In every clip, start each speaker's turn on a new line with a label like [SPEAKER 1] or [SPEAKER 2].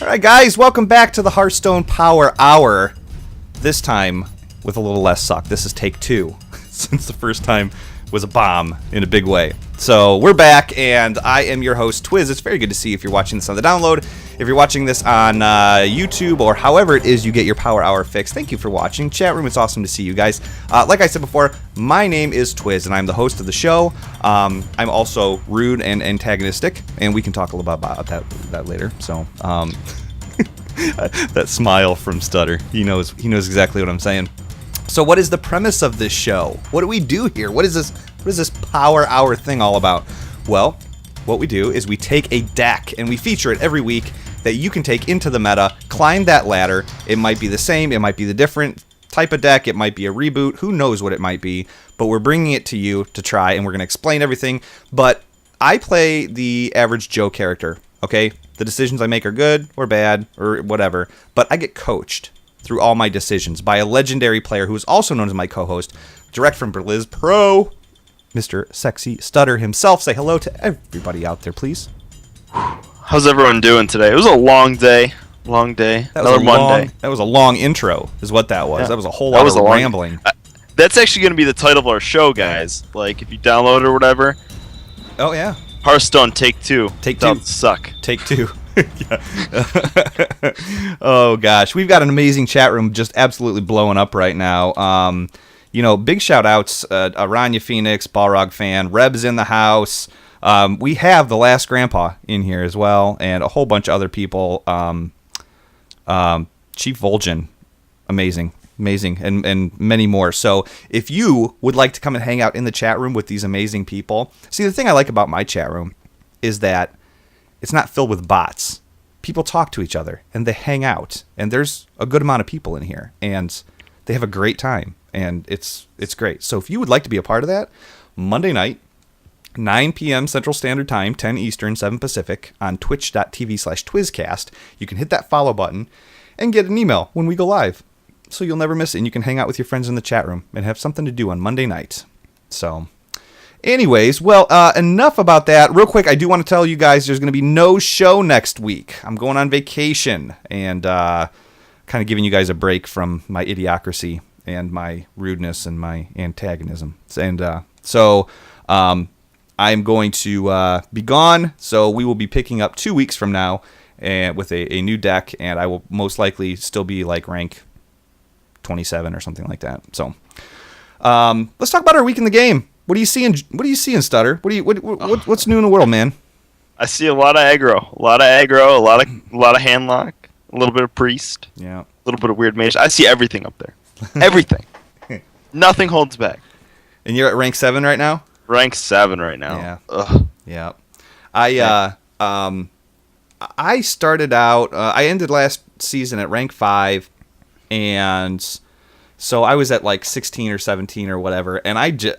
[SPEAKER 1] All right, guys, welcome back to the Hearthstone Power Hour. This time with a little less suck. This is take 2, since the first time was a bomb in a big way. So we're back, and I am your host, Twiz. It's very good to see you if you're watching this on the download. If you're watching this on YouTube or however it is you get your Power Hour fix, thank you for watching. Chat room, it's awesome to see you guys. Like I said before, my name is Twiz, and I'm the host of the show. I'm also rude and antagonistic, and we can talk a little bit about that later. So that smile from Stutter, he knows exactly what I'm saying. So what is the premise of this show? What do we do here? What is this Power Hour thing all about? Well, what we do is we take a deck and we feature it every week that you can take into the meta, climb that ladder. It might be the same, it might be the different type of deck, it might be a reboot, who knows what it might be, but we're bringing it to you to try, and we're going to explain everything. But I play the average Joe character, okay? The decisions I make are good or bad or whatever, but I get coached through all my decisions by a legendary player who is also known as my co-host, direct from Berliz Pro, Mr. Sexy Stutter himself. Say hello to everybody out there, please.
[SPEAKER 2] How's everyone doing today? It was a long day. Long day. Another Monday.
[SPEAKER 1] That was a long intro, is what that was. Yeah. That was a whole lot of rambling.
[SPEAKER 2] That's actually going to be the title of our show, guys. Like, if you download it or whatever.
[SPEAKER 1] Oh, yeah.
[SPEAKER 2] Hearthstone Take 2.
[SPEAKER 1] Take 2.
[SPEAKER 2] Suck.
[SPEAKER 1] Take 2. Oh, gosh. We've got an amazing chat room just absolutely blowing up right now. Big shout-outs. Aranya Phoenix, Balrog fan, Reb's in the house. We have The Last Grandpa in here as well, and a whole bunch of other people. Chief Vol'jin, amazing, and many more. So if you would like to come and hang out in the chat room with these amazing people, see, the thing I like about my chat room is that it's not filled with bots. People talk to each other, and they hang out, and there's a good amount of people in here, and they have a great time, and it's great. So if you would like to be a part of that, Monday night, 9 p.m. Central Standard Time, 10 Eastern, 7 Pacific, on twitch.tv/TwizCast. You can hit that follow button and get an email when we go live. So you'll never miss it, and you can hang out with your friends in the chat room and have something to do on Monday night. So, anyways, well, enough about that. Real quick, I do want to tell you guys there's going to be no show next week. I'm going on vacation and kind of giving you guys a break from my idiocracy and my rudeness and my antagonism. And I'm going to be gone, so we will be picking up 2 weeks from now with a new deck, and I will most likely still be like rank 27 or something like that. So let's talk about our week in the game. What are you seeing, Stutter? What's new in the world, man?
[SPEAKER 2] I see a lot of aggro, a lot of handlock, a little bit of priest,
[SPEAKER 1] yeah,
[SPEAKER 2] a little bit of weird mage. I see everything up there, everything. Nothing holds back.
[SPEAKER 1] And you're at rank 7 right now.
[SPEAKER 2] Rank 7 right now.
[SPEAKER 1] Yeah.
[SPEAKER 2] Ugh.
[SPEAKER 1] Yeah. I started out. I ended last season at rank 5, and so I was at like 16 or 17 or whatever. And I did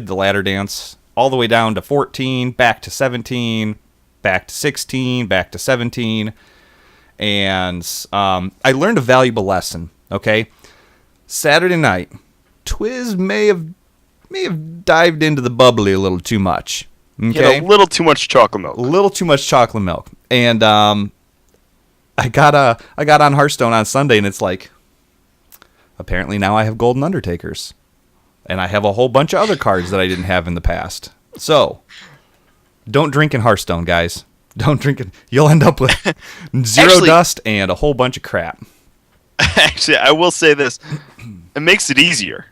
[SPEAKER 1] the ladder dance all the way down to 14, back to 17, back to 16, back to 17, and I learned a valuable lesson. Okay, Saturday night, Twiz may have dived into the bubbly a little too much. Okay,
[SPEAKER 2] a little too much chocolate milk.
[SPEAKER 1] A little too much chocolate milk. And I got on Hearthstone on Sunday, and it's like, apparently now I have Golden Undertakers, and I have a whole bunch of other cards that I didn't have in the past. So don't drink in Hearthstone, guys. Don't drink it. You'll end up with zero dust and a whole bunch of crap.
[SPEAKER 2] Actually, I will say this: it makes it easier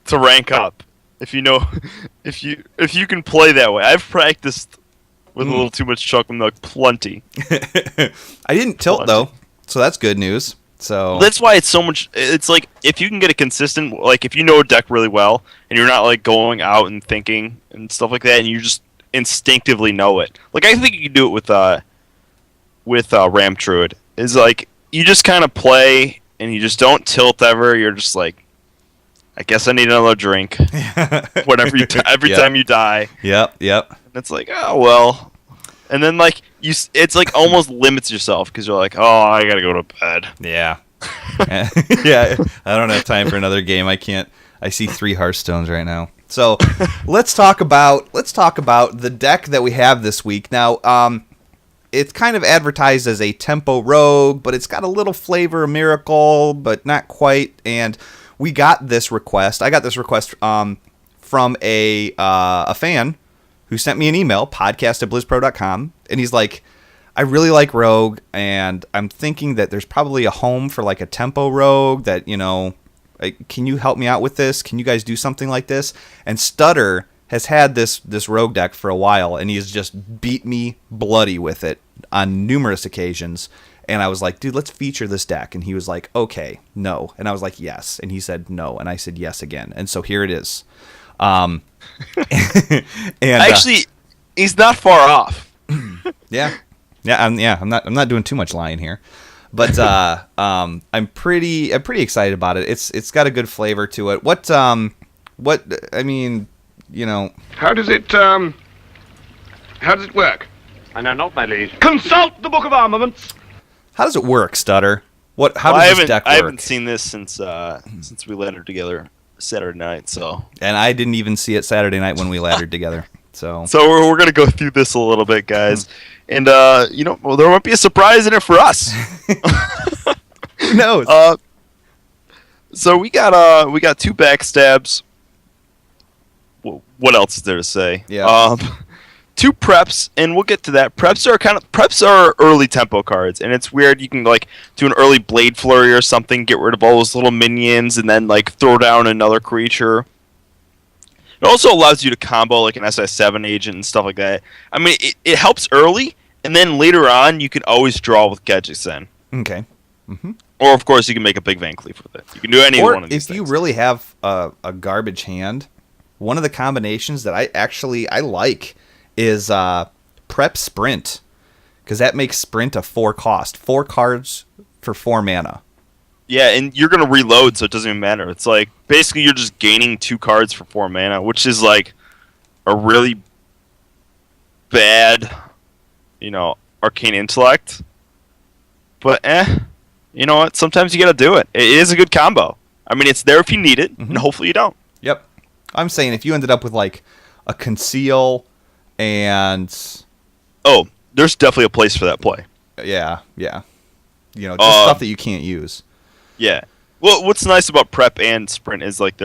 [SPEAKER 2] to rank up. If you can play that way. I've practiced with a little too much chocolate milk plenty.
[SPEAKER 1] I didn't tilt though, so that's good news. So
[SPEAKER 2] that's why it's so much. It's like if you can get a consistent, like if you know a deck really well and you're not like going out and thinking and stuff like that, and you just instinctively know it. Like I think you can do it with Ram Druid. Is like you just kind of play and you just don't tilt ever. You're just like, I guess I need another drink. Whenever every time you die.
[SPEAKER 1] Yep.
[SPEAKER 2] And it's like, oh well. And then like it's like almost limits yourself because you're like, oh, I gotta go to bed.
[SPEAKER 1] Yeah. Yeah. I don't have time for another game. I can't. I see 3 Hearthstones right now. So let's talk about the deck that we have this week. Now, it's kind of advertised as a tempo rogue, but it's got a little flavor of miracle, but not quite. And we got this request. I got this request from a fan who sent me an email, podcast@blizzpro.com, and he's like, I really like rogue, and I'm thinking that there's probably a home for like a tempo rogue that, can you help me out with this? Can you guys do something like this? And Stutter has had this rogue deck for a while, and he's just beat me bloody with it on numerous occasions. And I was like, dude, let's feature this deck. And he was like, okay, no. And I was like, yes. And he said no. And I said yes again. And so here it is. And
[SPEAKER 2] actually, he's not far off.
[SPEAKER 1] I'm not doing too much lying here. But I'm pretty excited about it. It's got a good flavor to it.
[SPEAKER 3] How does it work?
[SPEAKER 4] I know not, my liege.
[SPEAKER 3] Consult the Book of Armaments.
[SPEAKER 1] How does it work, Stutter? How does this deck work?
[SPEAKER 2] I haven't seen this since we laddered together Saturday night. So,
[SPEAKER 1] and I didn't even see it Saturday night when we laddered together. So
[SPEAKER 2] we're gonna go through this a little bit, guys, and there might be a surprise in it for us.
[SPEAKER 1] Who knows?
[SPEAKER 2] So we got 2 backstabs. What else is there to say?
[SPEAKER 1] Yeah.
[SPEAKER 2] 2 preps, and we'll get to that. Preps are early tempo cards, and it's weird. You can do an early Blade Flurry or something, get rid of all those little minions, and then throw down another creature. It also allows you to combo an SI7 agent and stuff like that. I mean, it helps early, and then later on you can always draw with Gadgetsen.
[SPEAKER 1] Okay. Mm-hmm.
[SPEAKER 2] Or of course you can make a big Van Cleef with it. You can do any one of these things.
[SPEAKER 1] If you really have a garbage hand, one of the combinations that I like is Prep Sprint, because that makes Sprint a 4 cost. 4 cards for 4 mana.
[SPEAKER 2] Yeah, and you're going to reload, so it doesn't even matter. It's basically you're just gaining 2 cards for 4 mana, which is a really bad, arcane intellect. But you know what? Sometimes you got to do it. It is a good combo. I mean, it's there if you need it, and hopefully you don't.
[SPEAKER 1] Yep. I'm saying if you ended up with a conceal and
[SPEAKER 2] there's definitely a place for that play.
[SPEAKER 1] Yeah. Just stuff that you can't use.
[SPEAKER 2] Yeah. Well, what's nice about prep and sprint is you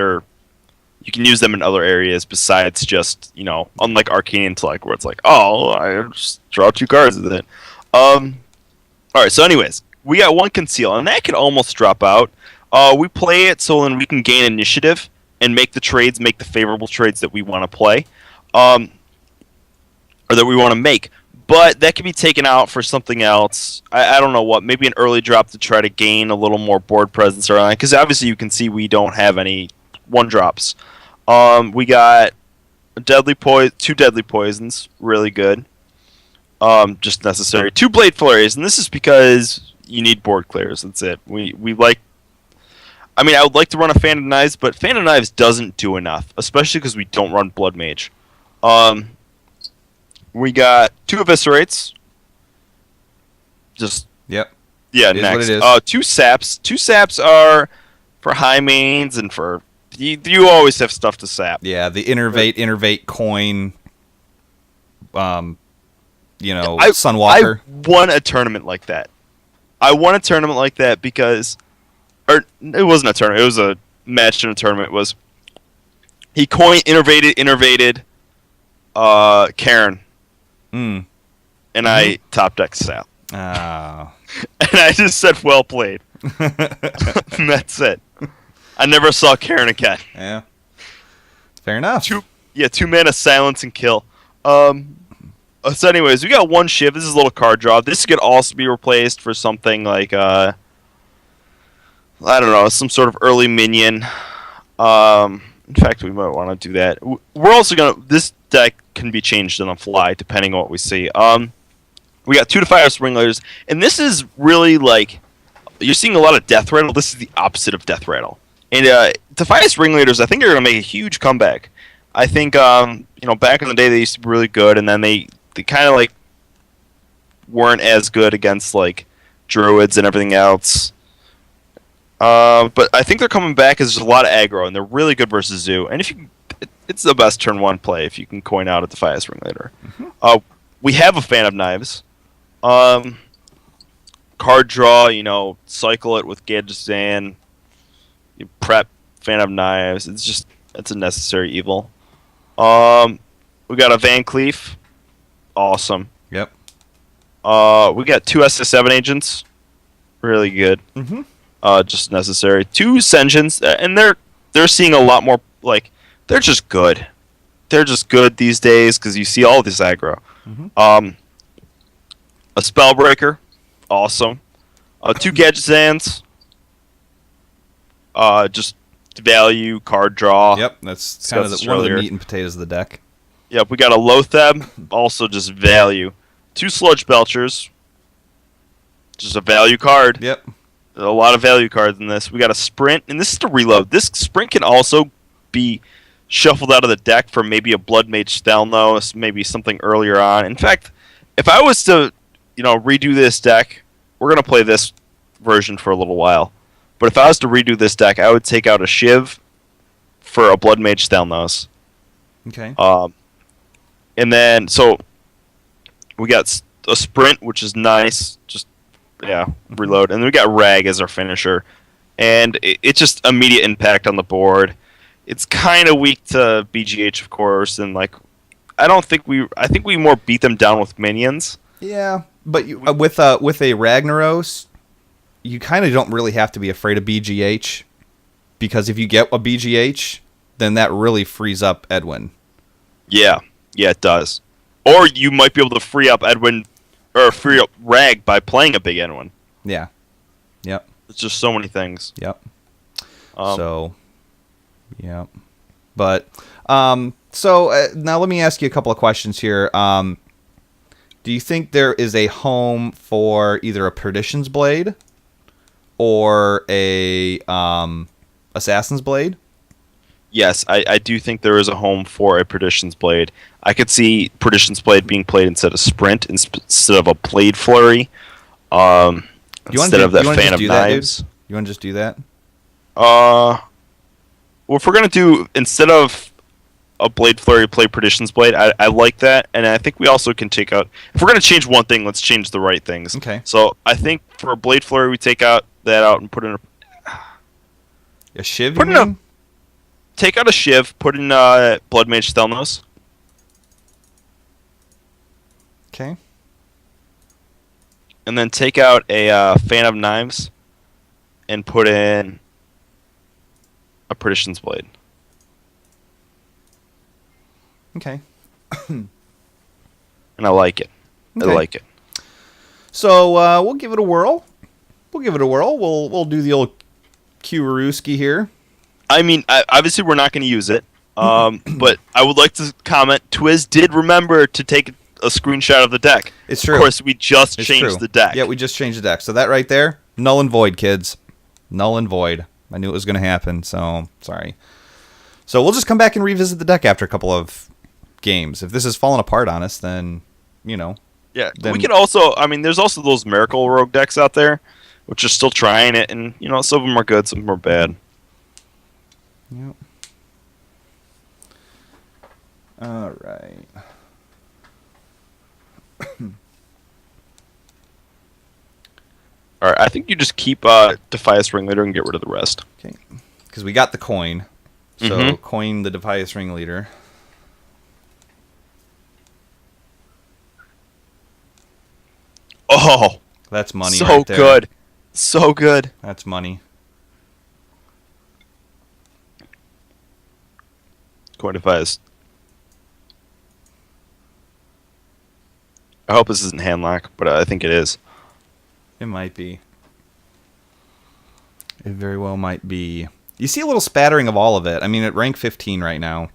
[SPEAKER 2] can use them in other areas besides just unlike arcane intellect where it's I just draw 2 cards with it. All right. So anyways, we got 1 conceal, and that could almost drop out. We play it so then we can gain initiative and make the favorable trades that we want to play, or that we want to make. But that can be taken out for something else. I don't know what. Maybe an early drop to try to gain a little more board presence or anything. Because obviously you can see we don't have any 1-drops. We got 2 deadly poisons, really good. Just necessary. 2 blade flurries, and this is because you need board clears. That's it. I would like to run a Fan of Knives, but Fan of Knives doesn't do enough, especially because we don't run Blood Mage. We got 2 Eviscerates.
[SPEAKER 1] Yep.
[SPEAKER 2] Yeah,
[SPEAKER 1] it
[SPEAKER 2] next.
[SPEAKER 1] Is what it is.
[SPEAKER 2] 2 Saps. 2 Saps are for high mains and for... You always have stuff to sap.
[SPEAKER 1] Yeah, the Innervate coin, Sunwalker.
[SPEAKER 2] I won a tournament like that. Because... Or, it wasn't a tournament. It was a match in a tournament. It was... He innervated Karen.
[SPEAKER 1] Mm.
[SPEAKER 2] And I top deck Sap.
[SPEAKER 1] Oh.
[SPEAKER 2] And I just said, well played. And that's it. I never saw Karen again.
[SPEAKER 1] Yeah. Fair enough.
[SPEAKER 2] 2 mana silence and kill. So anyways, we got 1 Shiv. This is a little card draw. This could also be replaced for something like, I don't know, some sort of early minion. In fact, we might want to do that. We're also this deck can be changed on the fly depending on what we see. We got 2 Defias Ringleaders, and this is really you're seeing a lot of Death Rattle. This is the opposite of Death Rattle. And Defias Ringleaders, I think they're going to make a huge comeback. I think back in the day they used to be really good, and then they kind of weren't as good against druids and everything else. But I think they're coming back because there's a lot of aggro, and they're really good versus Zoo. And it's the best turn 1 play if you can coin out a Defias Ringleader. Mm-hmm. We have a Fan of Knives. Um, Card draw, cycle it with Gadgetzan. You prep Fan of Knives. It's a necessary evil. We got a Van Cleef. Awesome.
[SPEAKER 1] Yep.
[SPEAKER 2] We got 2 SS7 agents. Really good.
[SPEAKER 1] Mm-hmm.
[SPEAKER 2] Just necessary. 2 Sengens, and they're seeing a lot more, they're just good. They're just good these days because you see all this aggro.
[SPEAKER 1] Mm-hmm.
[SPEAKER 2] A Spellbreaker. Awesome. 2 Gadgetzans. Just value, card draw.
[SPEAKER 1] Yep, that's kind of one of the meat and potatoes of the deck.
[SPEAKER 2] Yep, we got a Lotheb, also just value. 2 Sludge Belchers, just a value card.
[SPEAKER 1] Yep.
[SPEAKER 2] A lot of value cards in this. We got a Sprint, and this is the reload. This Sprint can also be shuffled out of the deck for maybe a Blood Mage Stelnos, maybe something earlier on. In fact, if I was to, redo this deck, we're going to play this version for a little while. But if I was to redo this deck, I would take out a Shiv for a Blood Mage Stelnos.
[SPEAKER 1] Okay.
[SPEAKER 2] And then, so we got a Sprint, which is nice. Just, reload. And then we got Rag as our finisher. And it's just immediate impact on the board. It's kind of weak to BGH, of course. And, I think we more beat them down with minions.
[SPEAKER 1] Yeah, but with a Ragnaros, you kind of don't really have to be afraid of BGH. Because if you get a BGH, then that really frees up Edwin.
[SPEAKER 2] Yeah, it does. Or you might be able to free up Edwin, or free up Rag by playing a big Edwin.
[SPEAKER 1] Yeah. Yep.
[SPEAKER 2] It's just so many things.
[SPEAKER 1] Yep. Yep. But, now let me ask you a couple of questions here. Do you think there is a home for either a Perdition's Blade or a Assassin's Blade?
[SPEAKER 2] Yes, I do think there is a home for a Perdition's Blade. I could see Perdition's Blade being played instead of Sprint, instead of a Blade Flurry, instead of that Fan of Knives.
[SPEAKER 1] You want to just do that?
[SPEAKER 2] Well, if we're going to do, instead of a Blade Flurry, play Perdition's Blade, I like that, and I think we also can take out, if we're going to change one thing, let's change the right things.
[SPEAKER 1] Okay.
[SPEAKER 2] So I think for a Blade Flurry, we take that out and put in
[SPEAKER 1] a Shiv,
[SPEAKER 2] take out a Shiv, put in Blood Mage Stelnos.
[SPEAKER 1] Okay.
[SPEAKER 2] And then take out a Fan of Knives and put in a Perdition's Blade.
[SPEAKER 1] Okay.
[SPEAKER 2] And I like it.
[SPEAKER 1] Okay.
[SPEAKER 2] I like it.
[SPEAKER 1] So we'll give it a whirl. We'll do the old Kiwaruski here.
[SPEAKER 2] I mean, obviously we're not going to use it, but I would like to comment. Twiz did remember to take a screenshot of the deck.
[SPEAKER 1] It's true.
[SPEAKER 2] Of course, we just changed the deck.
[SPEAKER 1] Yeah, we just changed the deck. So that right there, null and void, kids. Null and void. I knew it was going to happen, so sorry. So we'll just come back and revisit the deck after a couple of games. If this has fallen apart on us, then,
[SPEAKER 2] Yeah, we could also, there's also those Miracle Rogue decks out there, which are still trying it, and, some of them are good, some of them are bad.
[SPEAKER 1] Yep. All right.
[SPEAKER 2] All right, I think you just keep Defias Ringleader and get rid of the rest.
[SPEAKER 1] Okay. Because we got the coin. So
[SPEAKER 2] Mhm.
[SPEAKER 1] coin the Defias Ringleader.
[SPEAKER 2] Oh,
[SPEAKER 1] That's money
[SPEAKER 2] so
[SPEAKER 1] right there.
[SPEAKER 2] good. So good.
[SPEAKER 1] That's money.
[SPEAKER 2] Coin Defias. I hope this isn't handlock, but I think it is.
[SPEAKER 1] It might be. It very well might be. You see a little spattering of all of it. At rank 15 right now,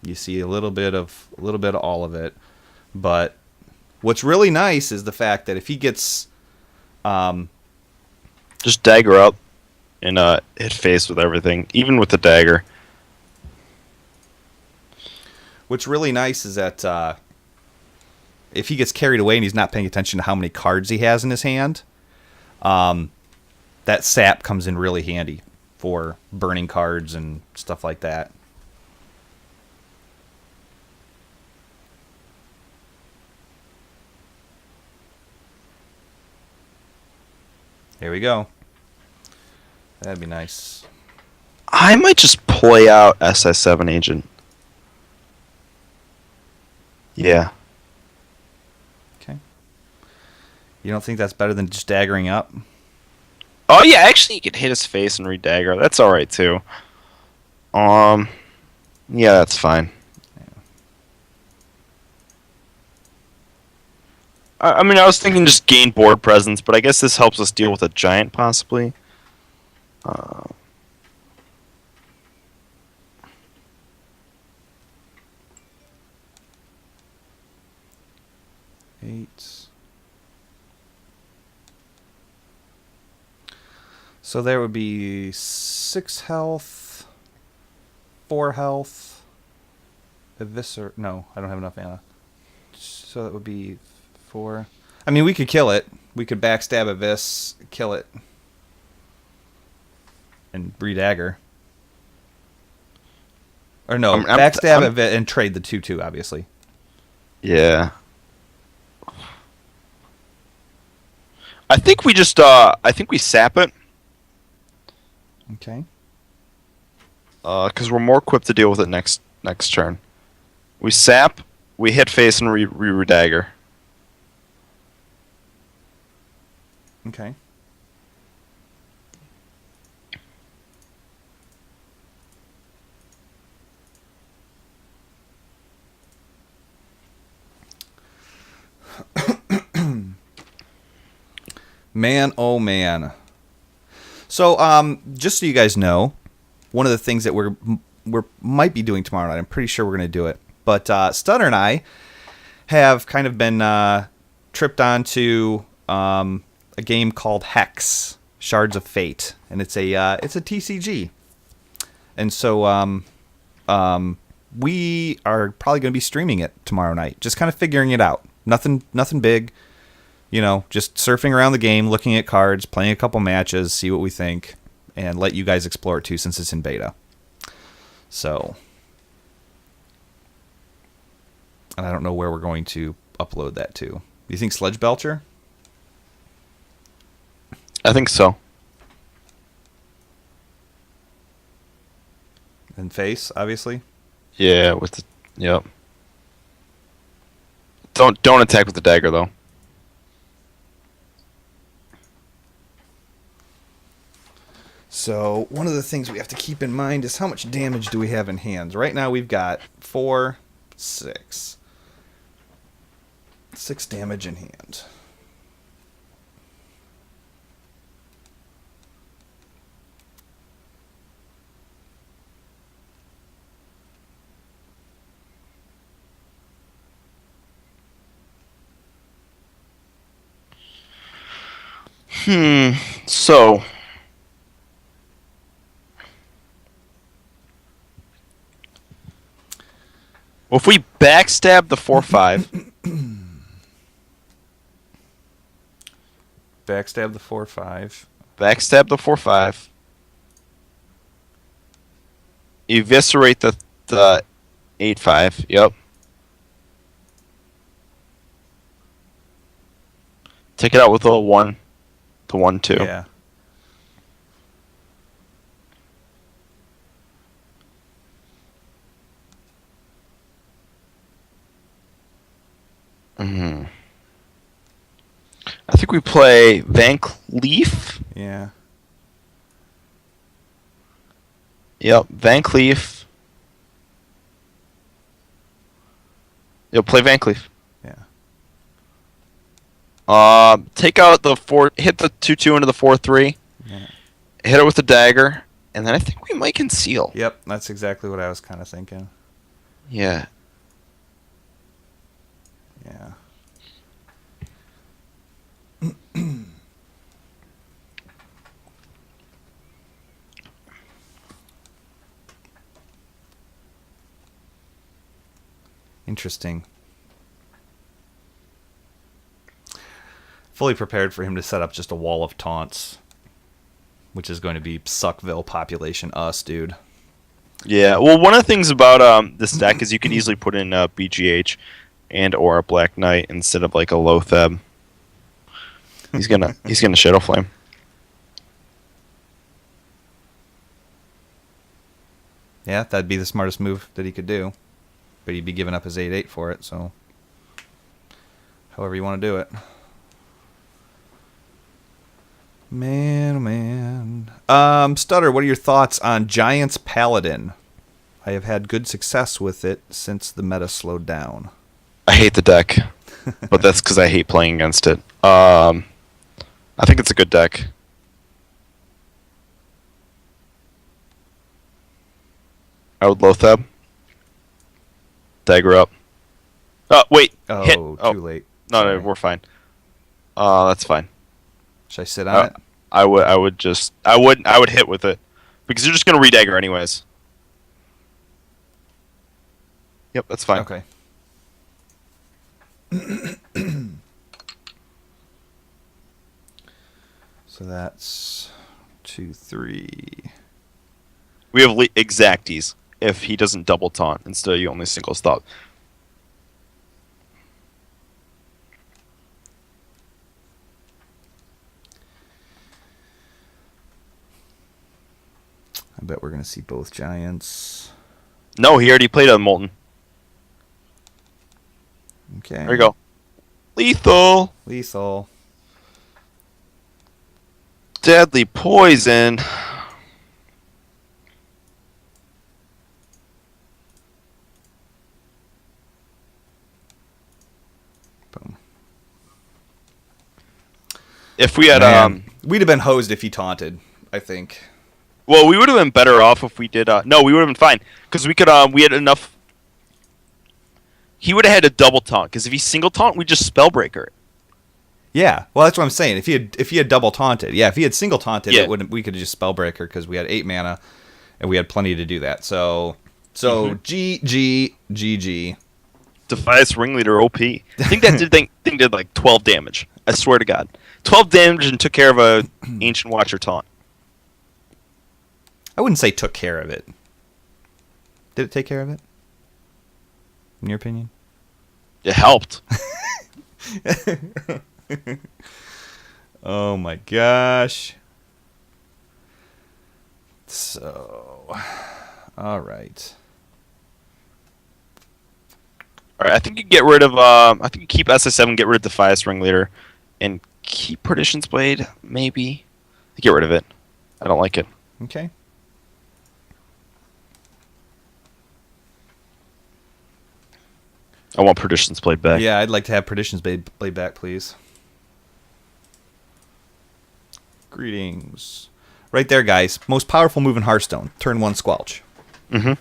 [SPEAKER 1] you see a little bit of all of it. But what's really nice is the fact that if he gets,
[SPEAKER 2] just dagger up and hit face with everything, even with the dagger.
[SPEAKER 1] What's really nice is that if he gets carried away and he's not paying attention to how many cards he has in his hand, that sap comes in really handy for burning cards and stuff like that. Here we go. That'd be nice.
[SPEAKER 2] I might just play out SS7 agent. Yeah.
[SPEAKER 1] Okay. You don't think that's better than just daggering up?
[SPEAKER 2] Oh yeah, actually, you could hit his face and re-dagger. That's all right too. Yeah, that's fine. I mean, I was thinking just gain board presence, but I guess this helps us deal with a giant, possibly.
[SPEAKER 1] 8. So there would be 6 health, 4 health, eviscerate. No, I don't have enough mana. So that would be 4. I mean, we could kill it. We could backstab Abyss, kill it, and re-dagger. Or no, backstab Abyss and trade the 2/2, obviously.
[SPEAKER 2] Yeah. I think we just, I think we sap it.
[SPEAKER 1] Okay.
[SPEAKER 2] Because we're more equipped to deal with it next turn. We sap, we hit face, and re-dagger.
[SPEAKER 1] Okay. Man, oh man. So, just so you guys know, one of the things that we're might be doing tomorrow night, I'm pretty sure we're going to do it, but Stunner and I have kind of been tripped onto a game called Hex, Shards of Fate, and it's a TCG. And so we are probably going to be streaming it tomorrow night, just kind of figuring it out. Nothing big. You know, just surfing around the game, looking at cards, playing a couple matches, see what we think, and let you guys explore it too, since it's in beta. So, and I don't know where we're going to upload that to. Do you think Sledge Belcher?
[SPEAKER 2] I think so.
[SPEAKER 1] And Face, obviously?
[SPEAKER 2] Yeah, with the... Yep. Don't attack with the dagger, though.
[SPEAKER 1] So, one of the things we have to keep in mind is how much damage do we have in hands. Right now we've got 4, 6. 6 damage in hand.
[SPEAKER 2] So... Well, if we backstab the 4/5...
[SPEAKER 1] Backstab the 4/5.
[SPEAKER 2] Backstab the 4/5. Eviscerate the 8/5. Yep. Take it out with a 1. The 1/2.
[SPEAKER 1] Yeah.
[SPEAKER 2] I think we play Van Cleef.
[SPEAKER 1] Yeah.
[SPEAKER 2] Yep, Van Cleef. Yep, play Van Cleef.
[SPEAKER 1] Yeah.
[SPEAKER 2] Take out the 4. Hit the 2/2 into the 4/3.
[SPEAKER 1] Yeah.
[SPEAKER 2] Hit it with the dagger, and then I think we might conceal.
[SPEAKER 1] Yep, that's exactly what I was kind of thinking.
[SPEAKER 2] Yeah.
[SPEAKER 1] Yeah. Interesting. Fully prepared for him to set up just a wall of taunts, which is going to be Suckville population us, dude.
[SPEAKER 2] Yeah. Well, one of the things about this deck is you can easily put in BGH and or a Black Knight instead of like a Lotheb. He's gonna Shadow Flame.
[SPEAKER 1] Yeah, that'd be the smartest move that he could do. But he'd be giving up his 8-8 for it, so... However you want to do it. Man, oh man. Stutter, what are your thoughts on Giants Paladin? I have had good success with it since the meta slowed down.
[SPEAKER 2] I hate the deck, but that's because I hate playing against it. I think it's a good deck. I would Lothab. Dagger up. Oh, wait.
[SPEAKER 1] Oh,
[SPEAKER 2] hit.
[SPEAKER 1] too late.
[SPEAKER 2] No,
[SPEAKER 1] Sorry.
[SPEAKER 2] we're fine. That's fine.
[SPEAKER 1] Should I sit on it?
[SPEAKER 2] I would hit with it. Because you're just going to redagger anyways. Yep, that's fine.
[SPEAKER 1] Okay. So that's 2, 3.
[SPEAKER 2] We have exacties if he doesn't double taunt instead of you only single stop.
[SPEAKER 1] I bet we're going to see both Giants.
[SPEAKER 2] No, he already played on Molten.
[SPEAKER 1] Okay.
[SPEAKER 2] There you go. Lethal.
[SPEAKER 1] Lethal.
[SPEAKER 2] Deadly poison.
[SPEAKER 1] Boom.
[SPEAKER 2] If we had
[SPEAKER 1] Man, we'd have been hosed if he taunted, I think.
[SPEAKER 2] well, we would have been better off if we did no, we would have been fine cuz we could we had enough. He would have had a double taunt cuz if he single taunt, we just spellbreaker it.
[SPEAKER 1] Yeah, well, that's what I'm saying. If he had double taunted, yeah, if he had single taunted,
[SPEAKER 2] Yeah.
[SPEAKER 1] it wouldn't. We could have just spellbreaker because we had 8 mana, and we had plenty to do that. So GG.
[SPEAKER 2] Defias Ringleader OP. I think that thing did like 12 damage. I swear to God. 12 damage and took care of a Ancient Watcher taunt.
[SPEAKER 1] I wouldn't say took care of it. Did it take care of it? In your opinion?
[SPEAKER 2] It helped.
[SPEAKER 1] Oh my gosh. So, all right.
[SPEAKER 2] All right, I think you get rid of I think you keep SS7, get rid of Defias Ringleader, and keep Perdition's Blade, maybe. Get rid of it. I don't like it.
[SPEAKER 1] Okay.
[SPEAKER 2] I want Perdition's Blade back.
[SPEAKER 1] Yeah, I'd like to have Perdition's Blade back, please. Greetings. Right there, guys. Most powerful move in Hearthstone. Turn 1 Squelch.
[SPEAKER 2] Mm-hmm.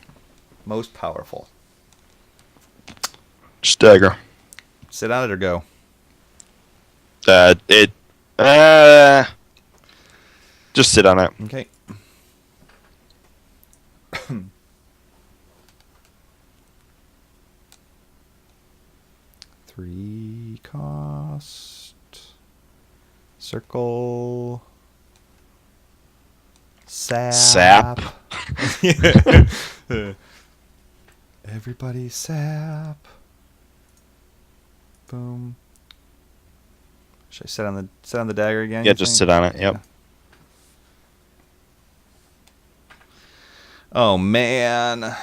[SPEAKER 1] Most powerful.
[SPEAKER 2] Just dagger.
[SPEAKER 1] Sit on it or go?
[SPEAKER 2] Just sit on it.
[SPEAKER 1] Okay. Three cost. Circle. Sap. Everybody sap. Boom. Should I sit on the dagger again?
[SPEAKER 2] Yeah,
[SPEAKER 1] you
[SPEAKER 2] just
[SPEAKER 1] think?
[SPEAKER 2] sit on it. Yep.
[SPEAKER 1] Oh man.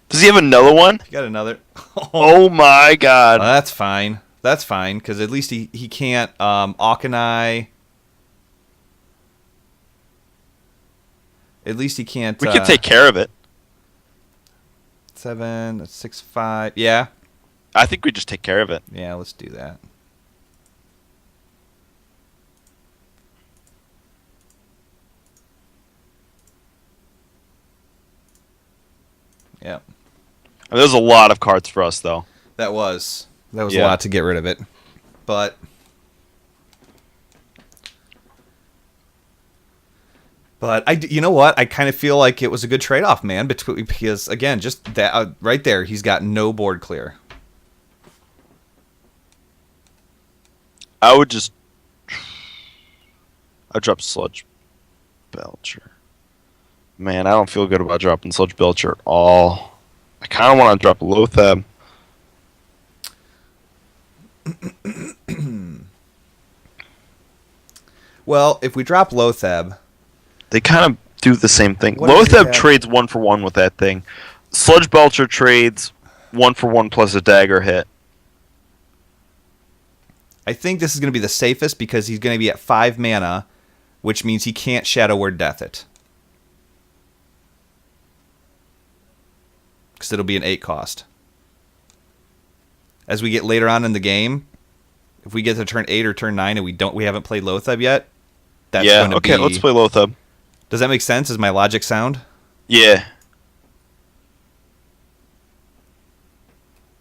[SPEAKER 2] Does he have another one?
[SPEAKER 1] You got another.
[SPEAKER 2] Oh my God.
[SPEAKER 1] Well, that's fine. That's fine because at least he can't Auchenai. At least he can't.
[SPEAKER 2] We can take care of it.
[SPEAKER 1] 7, that's 6, 5. Yeah.
[SPEAKER 2] I think we just take care of it.
[SPEAKER 1] Yeah, let's do that. Yep.
[SPEAKER 2] I mean, there's a lot of cards for us, though.
[SPEAKER 1] That was a
[SPEAKER 2] Yeah.
[SPEAKER 1] lot to get rid of it. But you know what? I kind of feel like it was a good trade-off, man, because again, just that right there, he's got no board clear.
[SPEAKER 2] I would just... I'd drop Sludge Belcher. Man, I don't feel good about dropping Sludge Belcher at all. I kind of want to drop Lothab.
[SPEAKER 1] Well, if we drop Lothab,
[SPEAKER 2] They kind of do the same thing.
[SPEAKER 1] What does he
[SPEAKER 2] Lothab
[SPEAKER 1] have?
[SPEAKER 2] trades 1-for-1 with that thing. Sludge Belcher trades 1-for-1 plus a dagger hit.
[SPEAKER 1] I think this is going to be the safest because he's going to be at 5 mana, which means he can't Shadow Word Death it. Because it'll be an 8 cost. As we get later on in the game, if we get to turn 8 or turn 9 and we haven't played Lothab yet, that's going to be...
[SPEAKER 2] Okay, let's play Lothab.
[SPEAKER 1] Does that make sense? Is my logic sound?
[SPEAKER 2] Yeah.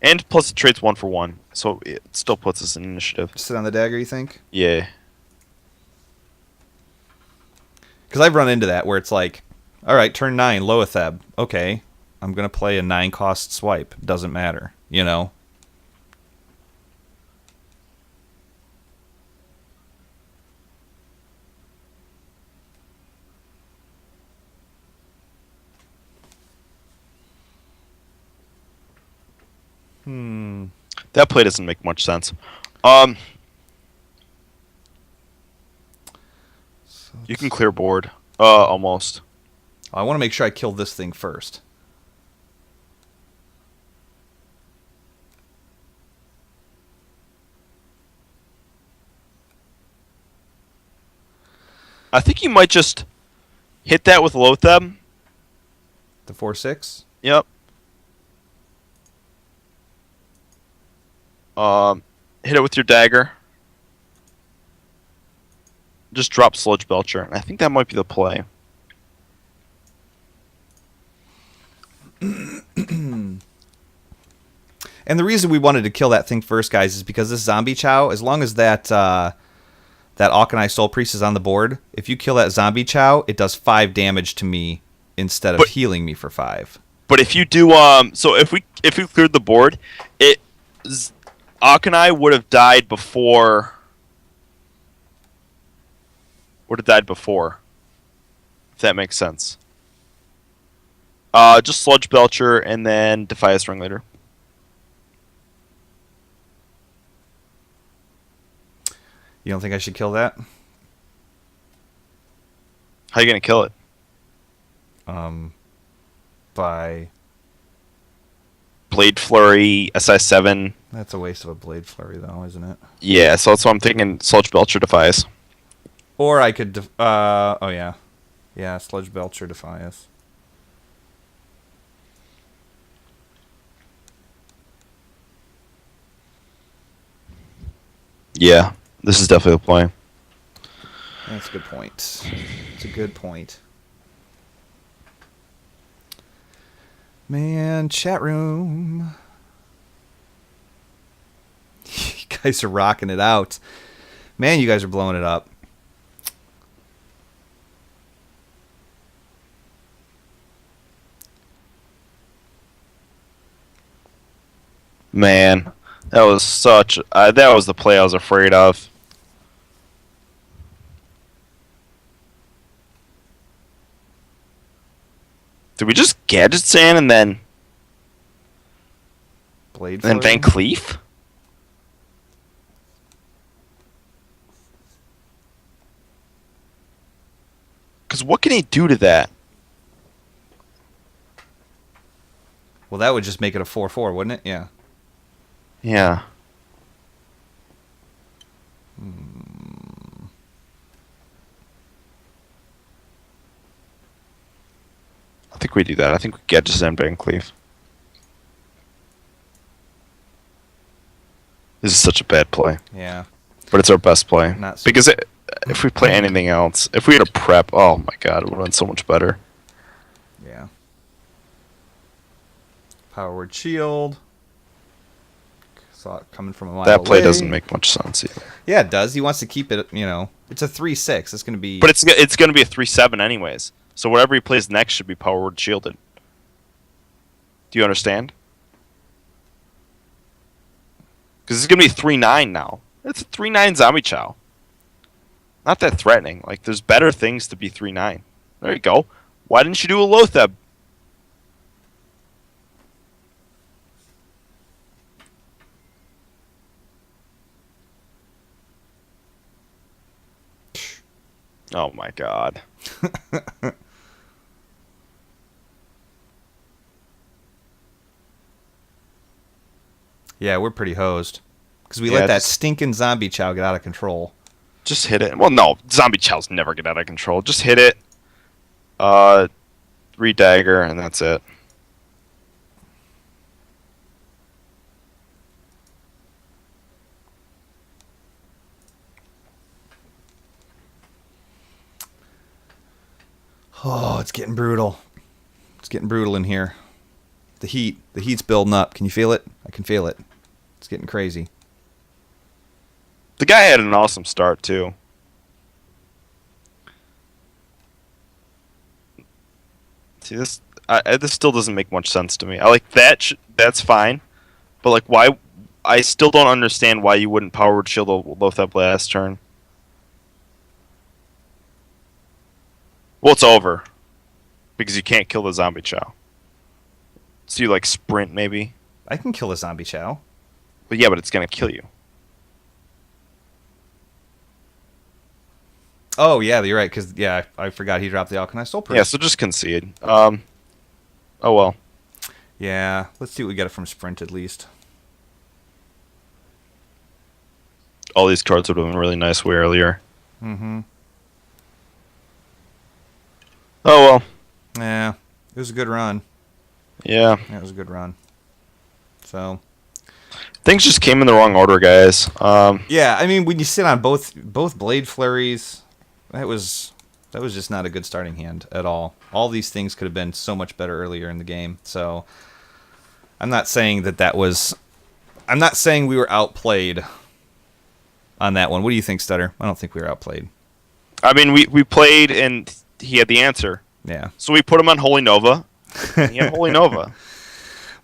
[SPEAKER 2] And plus it trades 1-for-1, so it still puts us in initiative.
[SPEAKER 1] Sit on the dagger, you think?
[SPEAKER 2] Yeah.
[SPEAKER 1] Because I've run into that where it's like, all right, turn 9, Lothab. Okay, I'm going to play a 9-cost swipe. Doesn't matter, you know?
[SPEAKER 2] That play doesn't make much sense. You can clear board. Almost.
[SPEAKER 1] I want to make sure I kill this thing first.
[SPEAKER 2] I think you might just hit that with Lothab.
[SPEAKER 1] The 4/6?
[SPEAKER 2] Yep. Hit it with your dagger. Just drop Sludge Belcher. I think that might be the play.
[SPEAKER 1] And the reason we wanted to kill that thing first, guys, is because this Zombie Chow, as long as that Auchenai Soul Priest is on the board, if you kill that Zombie Chow, it does 5 damage to me instead of healing me for 5.
[SPEAKER 2] But if you do, so if we cleared the board, Auchenai would have died before. Would have died before. If that makes sense. Just Sludge Belcher and then Defias Ringleader.
[SPEAKER 1] You don't think I should kill that?
[SPEAKER 2] How you gonna kill it?
[SPEAKER 1] By...
[SPEAKER 2] Blade Flurry, SI7.
[SPEAKER 1] That's a waste of a Blade Flurry, though, isn't it?
[SPEAKER 2] Yeah, so that's what I'm thinking. Sludge Belcher Defias.
[SPEAKER 1] Or I could... oh, yeah. Yeah, Sludge Belcher Defias.
[SPEAKER 2] Yeah, this is definitely the play.
[SPEAKER 1] That's a good point. It's a good point. Man, chat room. You guys are rocking it out. Man, you guys are blowing it up.
[SPEAKER 2] Man, that was such... that was the play I was afraid of. Did we just Gadget Sand and then
[SPEAKER 1] Blade
[SPEAKER 2] Van
[SPEAKER 1] Flurry?
[SPEAKER 2] Cleef? Because what can he do to that?
[SPEAKER 1] Well, that would just make it a 4/4, wouldn't it? Yeah.
[SPEAKER 2] Yeah. I think we do that. I think we get just Van Cleef. This is such a bad play,
[SPEAKER 1] Yeah.
[SPEAKER 2] but it's our best play.
[SPEAKER 1] Not so-
[SPEAKER 2] Because if we play anything else, if we had a prep, oh my god, it would have been so much better.
[SPEAKER 1] Yeah. Power Word Shield. Saw it coming from a mile
[SPEAKER 2] That play
[SPEAKER 1] away.
[SPEAKER 2] doesn't make much sense either.
[SPEAKER 1] Yeah, it does. He wants to keep it, you know. It's a 3/6. It's going to be...
[SPEAKER 2] But it's going to be a 3/7 anyways. So whatever he plays next should be power word shielded. Do you understand? Because it's going to be 3/9 now. It's a 3/9 Zombie Chow. Not that threatening. Like, there's better things to be 3/9. There you go. Why didn't you do a Lothab? Oh my god.
[SPEAKER 1] Yeah, we're pretty hosed. Because we
[SPEAKER 2] Yeah,
[SPEAKER 1] let that
[SPEAKER 2] just-
[SPEAKER 1] stinking zombie chow get out of control.
[SPEAKER 2] Just hit it. Well, no, zombie chows never get out of control. Just hit it. Redagger, and that's it.
[SPEAKER 1] Oh, it's getting brutal. It's getting brutal in here. The heat's building up. Can you feel it? I can feel it. It's getting crazy.
[SPEAKER 2] The guy had an awesome start too. See this? This still doesn't make much sense to me. I like that. That's fine, but like, why? I still don't understand why you wouldn't powered shield Lothep last turn. Well, it's over because you can't kill the zombie chow. So you like sprint maybe,
[SPEAKER 1] I can kill a zombie chow.
[SPEAKER 2] but yeah, but it's gonna kill you.
[SPEAKER 1] Oh, yeah, you're right. Because, yeah, I forgot he dropped the Alkanai Soul Priest.
[SPEAKER 2] Yeah, so just concede. Oh well.
[SPEAKER 1] Yeah, let's see what we get from Sprint at least.
[SPEAKER 2] All these cards would have been really nice way earlier.
[SPEAKER 1] Mm-hmm.
[SPEAKER 2] Oh well.
[SPEAKER 1] Yeah, it was a good run.
[SPEAKER 2] Yeah.
[SPEAKER 1] Yeah, it was a good run. So,
[SPEAKER 2] Things just came in the wrong order, guys.
[SPEAKER 1] yeah, I mean, when you sit on both Blade Flurries, that was just not a good starting hand at all. All these things could have been so much better earlier in the game. So, I'm not saying I'm not saying we were outplayed on that one. What do you think, Stutter? I don't think we were outplayed.
[SPEAKER 2] I mean, we played and he had the answer.
[SPEAKER 1] Yeah.
[SPEAKER 2] So we put him on Holy Nova. And he had Holy Nova.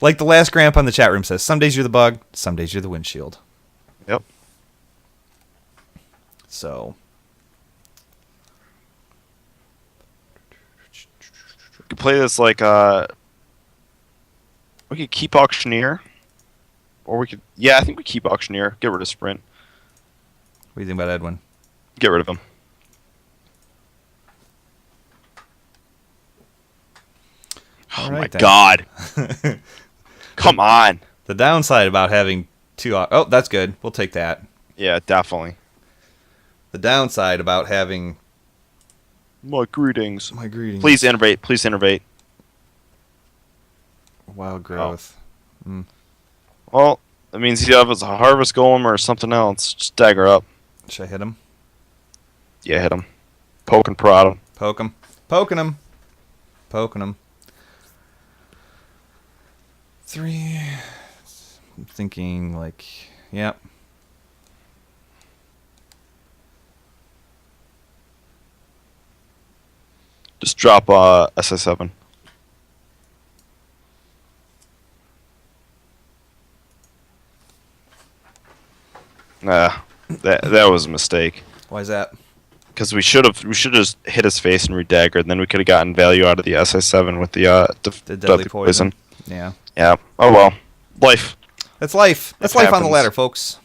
[SPEAKER 1] Like the last Grandpa in the chat room says, some days you're the bug, some days you're the windshield.
[SPEAKER 2] Yep.
[SPEAKER 1] So,
[SPEAKER 2] We could play this like we could keep Auctioneer. Or we could I think we keep Auctioneer. Get rid of Sprint.
[SPEAKER 1] what do you think about Edwin?
[SPEAKER 2] Get rid of him. Oh
[SPEAKER 1] All
[SPEAKER 2] my
[SPEAKER 1] right, then.
[SPEAKER 2] god. Come on.
[SPEAKER 1] The downside about having two... Oh, that's good. We'll take that.
[SPEAKER 2] Yeah, definitely.
[SPEAKER 1] The downside about having...
[SPEAKER 2] My greetings.
[SPEAKER 1] My greetings.
[SPEAKER 2] Please innovate. Please innovate.
[SPEAKER 1] Wild growth.
[SPEAKER 2] Well, that means you have a harvest golem or something else. Just dagger up.
[SPEAKER 1] Should I hit him?
[SPEAKER 2] Yeah, hit him. Poke and prod him.
[SPEAKER 1] Poke him. Poking him. Poking him. 3... I'm thinking, like... Yep.
[SPEAKER 2] Just drop SI7. Nah, that was a mistake.
[SPEAKER 1] Why is that?
[SPEAKER 2] Because we should have just hit his face and redaggered, and then we could have gotten value out of the SI7 with the
[SPEAKER 1] Deadly poison.
[SPEAKER 2] poison.
[SPEAKER 1] Yeah.
[SPEAKER 2] Yeah. Oh well. Life.
[SPEAKER 1] That's life. That's
[SPEAKER 2] It
[SPEAKER 1] life on the
[SPEAKER 2] happens.
[SPEAKER 1] ladder, folks.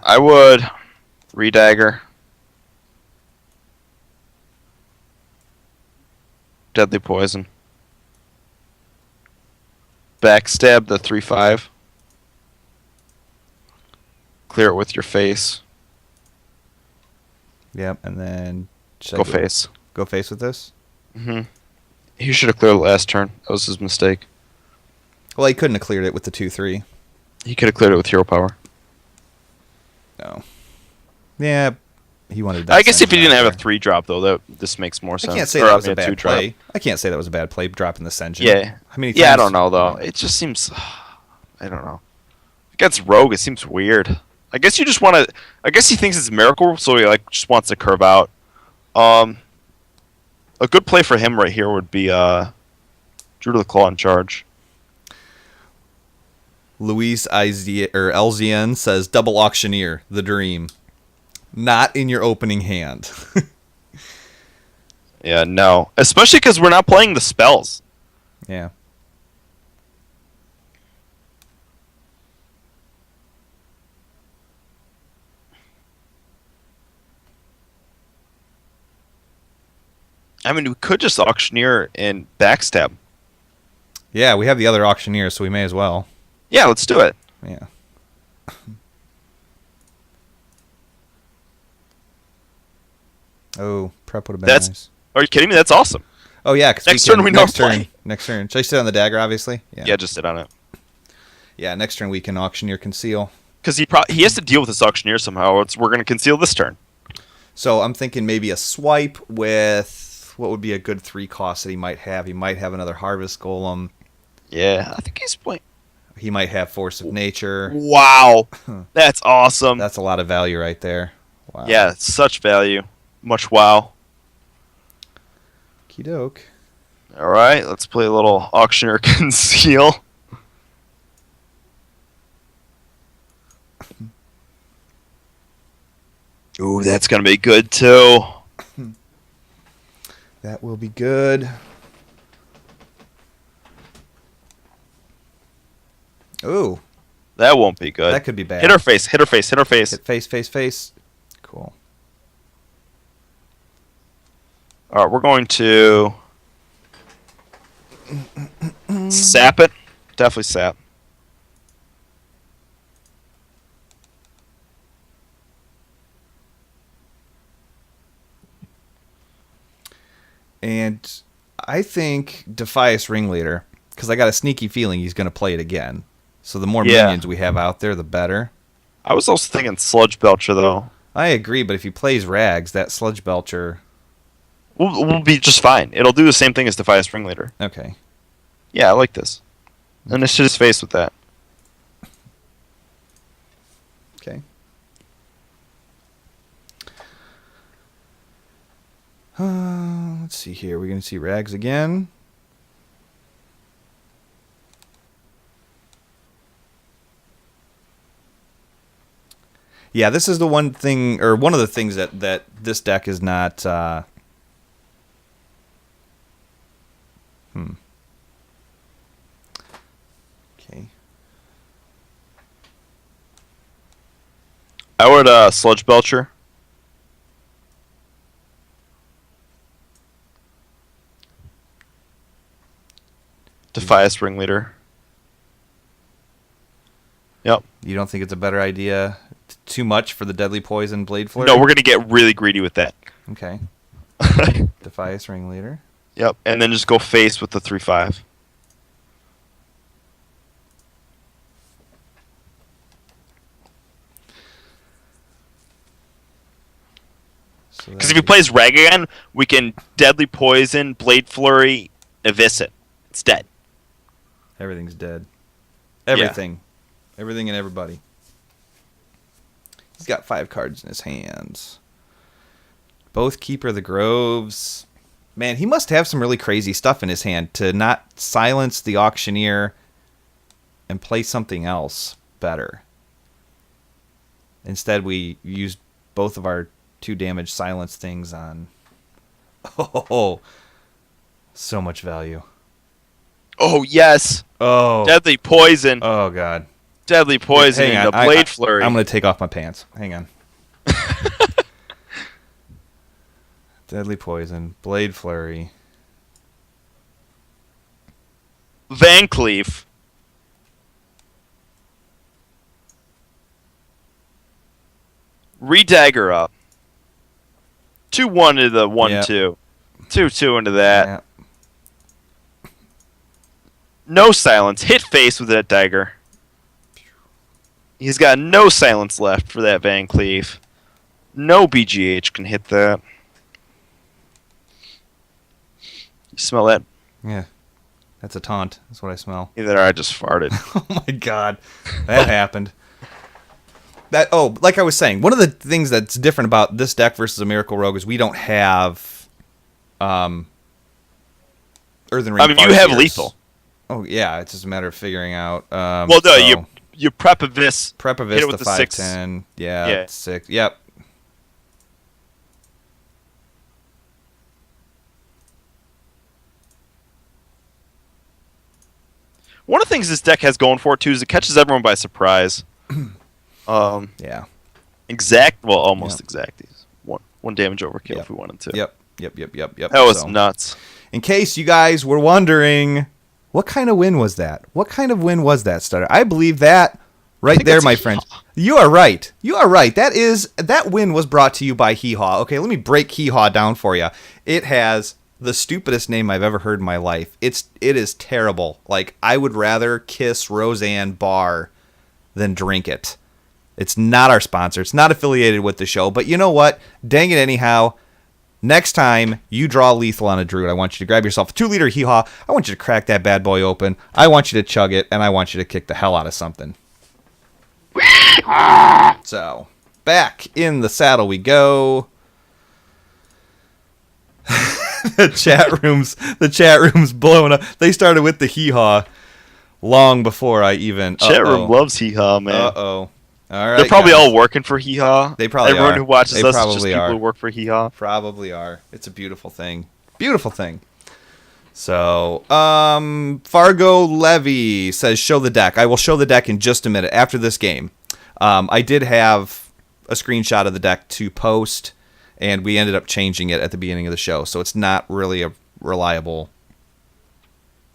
[SPEAKER 2] I would redagger. Deadly poison. Backstab the 3/5. Clear it with your face.
[SPEAKER 1] Yep, and then... should I
[SPEAKER 2] Go face.
[SPEAKER 1] Go face with this?
[SPEAKER 2] Mm-hmm. He should have cleared it last turn. That was his mistake.
[SPEAKER 1] Well, he couldn't have cleared it with the 2-3.
[SPEAKER 2] He could have cleared it with hero power.
[SPEAKER 1] No. Yeah, he wanted that.
[SPEAKER 2] I guess if he
[SPEAKER 1] Senjin
[SPEAKER 2] didn't
[SPEAKER 1] out
[SPEAKER 2] have a
[SPEAKER 1] there.
[SPEAKER 2] 3 drop though, this makes more
[SPEAKER 1] I
[SPEAKER 2] sense.
[SPEAKER 1] can't say
[SPEAKER 2] Or,
[SPEAKER 1] that
[SPEAKER 2] I
[SPEAKER 1] was a
[SPEAKER 2] mean,
[SPEAKER 1] bad
[SPEAKER 2] 2 drop.
[SPEAKER 1] play. I can't say that was a bad play, dropping the Senjin.
[SPEAKER 2] Yeah.
[SPEAKER 1] How many times?
[SPEAKER 2] Yeah, I don't know though. It just seems. I don't know. Against Rogue, it seems weird. I guess you just want to. I guess he thinks it's a miracle, so he like just wants to curve out. A good play for him right here would be Drew to the Claw in charge.
[SPEAKER 1] Luis LZN says, double auctioneer, the dream. Not in your opening hand.
[SPEAKER 2] Yeah, no. Especially because we're not playing the spells.
[SPEAKER 1] Yeah.
[SPEAKER 2] I mean, we could just auctioneer and backstab.
[SPEAKER 1] Yeah, we have the other auctioneer, so we may as well.
[SPEAKER 2] Yeah, let's do it.
[SPEAKER 1] Yeah. Oh, prep would have been nice.
[SPEAKER 2] Are you kidding me? That's awesome.
[SPEAKER 1] Oh yeah, because
[SPEAKER 2] next turn we know play.
[SPEAKER 1] Next turn. Should I sit on the dagger? Obviously.
[SPEAKER 2] Yeah, just sit on it.
[SPEAKER 1] Yeah, next turn we can auctioneer conceal.
[SPEAKER 2] Because he has to deal with this auctioneer somehow. We're going to conceal this turn.
[SPEAKER 1] So I'm thinking maybe a swipe with what would be a good 3 cost that he might have. He might have another harvest golem.
[SPEAKER 2] Yeah, I think he's playing.
[SPEAKER 1] He might have force of nature.
[SPEAKER 2] Wow, that's awesome.
[SPEAKER 1] That's a lot of value right there. Wow.
[SPEAKER 2] Yeah, such value. Much wow.
[SPEAKER 1] Okey-doke.
[SPEAKER 2] All right, let's play a little auctioneer conceal. Ooh, that's gonna be good too.
[SPEAKER 1] That will be good. Ooh.
[SPEAKER 2] That won't be good.
[SPEAKER 1] That could be bad.
[SPEAKER 2] Hit her face, hit her face, hit her face.
[SPEAKER 1] Hit face, face, face. Cool.
[SPEAKER 2] Alright, we're going to sap it. Definitely sap.
[SPEAKER 1] And I think Defias Ringleader, because I got a sneaky feeling he's going to play it again. So the more minions we have out there, the better.
[SPEAKER 2] I was also thinking Sludge Belcher, though.
[SPEAKER 1] I agree, but if he plays Rags, that Sludge Belcher...
[SPEAKER 2] We'll be just fine. It'll do the same thing as Defias Ringleader.
[SPEAKER 1] Okay.
[SPEAKER 2] Yeah, I like this. And it should his face with that.
[SPEAKER 1] Okay. Let's see here. We're going to see Rags again. Yeah, this is the one thing, or one of the things that this deck is not... Okay.
[SPEAKER 2] I would Sludge Belcher. Defias Ringleader. Yep.
[SPEAKER 1] You don't think it's a better idea? Too much for the Deadly Poison Blade Flurry?
[SPEAKER 2] No, we're going to get really greedy with that.
[SPEAKER 1] Okay. Defias Ringleader.
[SPEAKER 2] Yep, and then just go face with the 3/5. Because if he plays Rag again, we can Deadly Poison, Blade Flurry, Eviscit. It's dead.
[SPEAKER 1] Everything's dead. Everything. Yeah. Everything and everybody. He's got 5 cards in his hands. Both Keeper of the Groves. Man, he must have some really crazy stuff in his hand to not silence the Auctioneer and play something else better. Instead, we used both of our 2 damage silence things on... Oh, so much value.
[SPEAKER 2] Oh, yes.
[SPEAKER 1] Oh.
[SPEAKER 2] Deadly Poison.
[SPEAKER 1] Oh, God.
[SPEAKER 2] Deadly Poison and the Blade Flurry.
[SPEAKER 1] I'm going to take off my pants. Hang on. Deadly Poison, Blade Flurry.
[SPEAKER 2] Van Cleef. Redagger up. 2-1 into the 1-2. 2-2 into that.
[SPEAKER 1] Yeah.
[SPEAKER 2] No silence. Hit face with that dagger. He's got no silence left for that Van Cleef. No BGH can hit that. You smell that?
[SPEAKER 1] Yeah. That's a taunt. That's what I smell.
[SPEAKER 2] Either I just farted.
[SPEAKER 1] Oh my God. That happened. Like I was saying, one of the things that's different about this deck versus a Miracle Rogue is we don't have Earthen Ring.
[SPEAKER 2] I mean, you have lethal.
[SPEAKER 1] Oh, yeah. It's just a matter of figuring out.
[SPEAKER 2] Well, no,
[SPEAKER 1] so
[SPEAKER 2] you prep a Vis.
[SPEAKER 1] Prep a Vis,
[SPEAKER 2] hit it with
[SPEAKER 1] the
[SPEAKER 2] the
[SPEAKER 1] 5/10. Yeah, 6. Yep.
[SPEAKER 2] One of the things this deck has going for it, too, is it catches everyone by surprise.
[SPEAKER 1] Yeah.
[SPEAKER 2] Almost exact. One damage overkill if we wanted to.
[SPEAKER 1] Yep. Yep.
[SPEAKER 2] That was
[SPEAKER 1] So,
[SPEAKER 2] nuts.
[SPEAKER 1] in case you guys were wondering, what kind of win was that? What kind of win was that, Stutter? I believe that right there, my friend. You are right. That win was brought to you by Hee Haw. Okay, let me break Hee Haw down for you. It has the stupidest name I've ever heard in my life. It is terrible. Like, I would rather kiss Roseanne Barr than drink it. It's not our sponsor. It's not affiliated with the show. But you know what? Dang it anyhow. Next time you draw lethal on a druid, I want you to grab yourself a 2-liter Hee Haw. I want you to crack that bad boy open. I want you to chug it, and I want you to kick the hell out of something. So, back in the saddle we go. The chat room's blowing up. They started with the Hee Haw long before I even.
[SPEAKER 2] Chat room loves Hee Haw, man.
[SPEAKER 1] All right.
[SPEAKER 2] They're probably all working for Hee Haw.
[SPEAKER 1] They probably
[SPEAKER 2] Everyone
[SPEAKER 1] are.
[SPEAKER 2] who watches
[SPEAKER 1] They
[SPEAKER 2] us is
[SPEAKER 1] probably
[SPEAKER 2] just people
[SPEAKER 1] are.
[SPEAKER 2] who work for Hee Haw.
[SPEAKER 1] Probably are. It's a beautiful thing. Beautiful thing. So, Fargo Levy says, show the deck. I will show the deck in just a minute after this game. I did have a screenshot of the deck to post, and we ended up changing it at the beginning of the show. So it's not really a reliable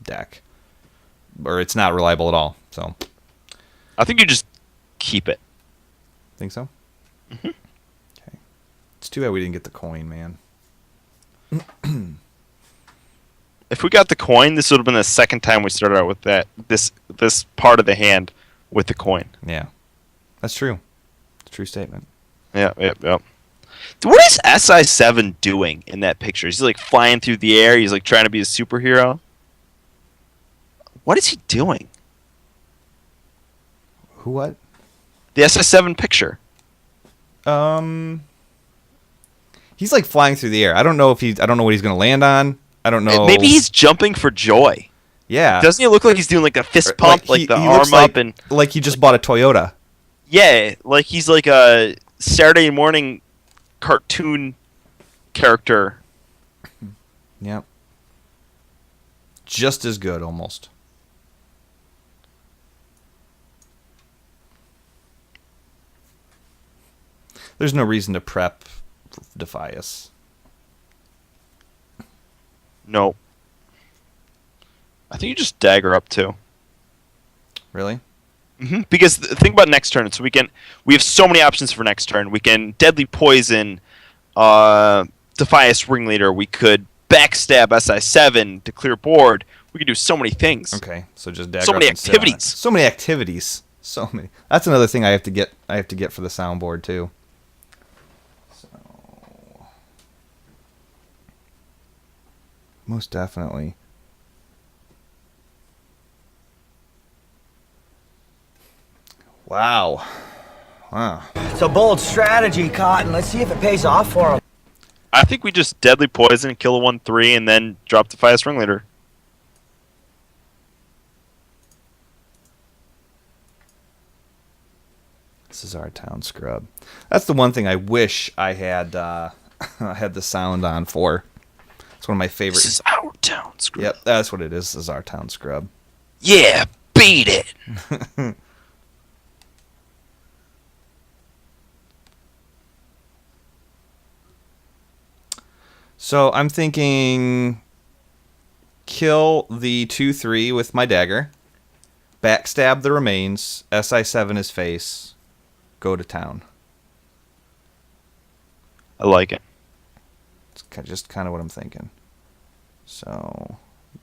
[SPEAKER 1] deck. Or it's not reliable at all. So,
[SPEAKER 2] I think you just keep it.
[SPEAKER 1] think so? Mm-hmm. Okay. It's too bad we didn't get the coin, man.
[SPEAKER 2] If we got the coin, this would have been the second time we started out with this part of the hand with the coin.
[SPEAKER 1] Yeah. That's true. It's a true statement.
[SPEAKER 2] Yeah. What is SI7 doing in that picture? Is he like flying through the air? He's like trying to be a superhero? What is he doing?
[SPEAKER 1] Who what?
[SPEAKER 2] The SI7 picture.
[SPEAKER 1] He's like flying through the air. I don't know what he's going to land on. I don't know.
[SPEAKER 2] Maybe he's jumping for joy.
[SPEAKER 1] Yeah.
[SPEAKER 2] Doesn't he look like he's doing like a fist pump, like the arm
[SPEAKER 1] looks
[SPEAKER 2] up and
[SPEAKER 1] like he just bought a Toyota.
[SPEAKER 2] Yeah, like he's like a Saturday morning cartoon character.
[SPEAKER 1] Yep. Just as good, almost. There's no reason to prep Defias.
[SPEAKER 2] No. I think you just dagger up too.
[SPEAKER 1] Really?
[SPEAKER 2] Mm-hmm. Because think about next turn. So we have so many options for next turn. We can deadly poison, Defias Ringleader. We could backstab SI7 to clear board. We could do so many things.
[SPEAKER 1] Okay, so just dagger.
[SPEAKER 2] So many
[SPEAKER 1] up and sit on it.
[SPEAKER 2] activities.
[SPEAKER 1] So many activities. So many. That's another thing I have to get. I have to get for the soundboard too. So, most definitely. Wow.
[SPEAKER 4] It's a bold strategy, Cotton. Let's see if it pays off for him.
[SPEAKER 2] I think we just deadly poison, kill a 1/3, and then drop Defias Ringleader.
[SPEAKER 1] This is our town scrub. That's the one thing I wish I had I had the sound on for. It's one of my favorites.
[SPEAKER 2] This is our town scrub.
[SPEAKER 1] Yep, that's what it is. This is our town scrub.
[SPEAKER 2] Yeah, beat it.
[SPEAKER 1] So I'm thinking kill the 2/3 with my dagger, backstab the remains, SI7 his face, go to town.
[SPEAKER 2] I like it.
[SPEAKER 1] It's just kind of what I'm thinking. So,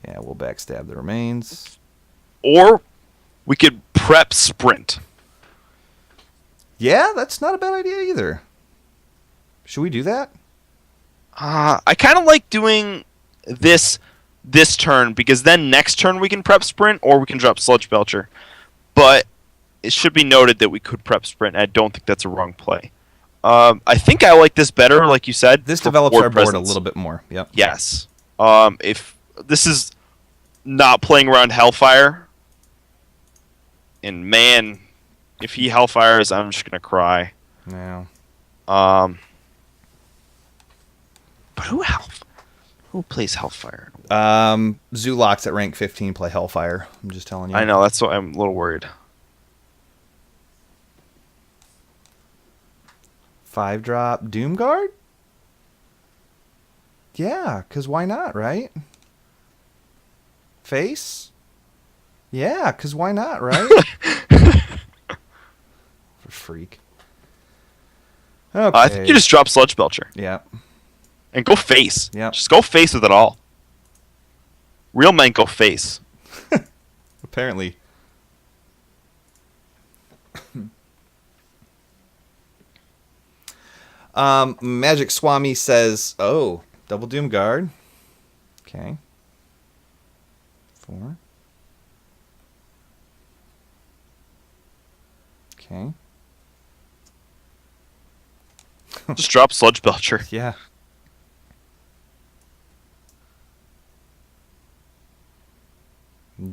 [SPEAKER 1] yeah, we'll backstab the remains.
[SPEAKER 2] Or we could prep sprint.
[SPEAKER 1] Yeah, that's not a bad idea either. Should we do that?
[SPEAKER 2] I kind of like doing this turn because then next turn we can prep sprint or we can drop Sludge Belcher. But it should be noted that we could prep sprint. And I don't think that's a wrong play. I think I like this better, like you said.
[SPEAKER 1] This develops our board a little bit more. Yep.
[SPEAKER 2] Yes. If this is not playing around Hellfire, and man, if he Hellfires, I'm just gonna cry.
[SPEAKER 1] Yeah.
[SPEAKER 2] But who plays Hellfire?
[SPEAKER 1] Zulocks at rank 15 play Hellfire. I'm just telling you.
[SPEAKER 2] I know, that's why I'm a little worried.
[SPEAKER 1] 5-drop Doomguard? Yeah, because why not, right? Face? Yeah, because why not, right? Freak. Okay.
[SPEAKER 2] I think you just drop Sludge Belcher.
[SPEAKER 1] Yeah.
[SPEAKER 2] And go face.
[SPEAKER 1] Yep.
[SPEAKER 2] Just go face with it all. Real men go face.
[SPEAKER 1] Apparently. Magic Swami says, oh, double Doom Guard. Okay. 4. Okay.
[SPEAKER 2] Just drop Sludge Belcher.
[SPEAKER 1] Yeah.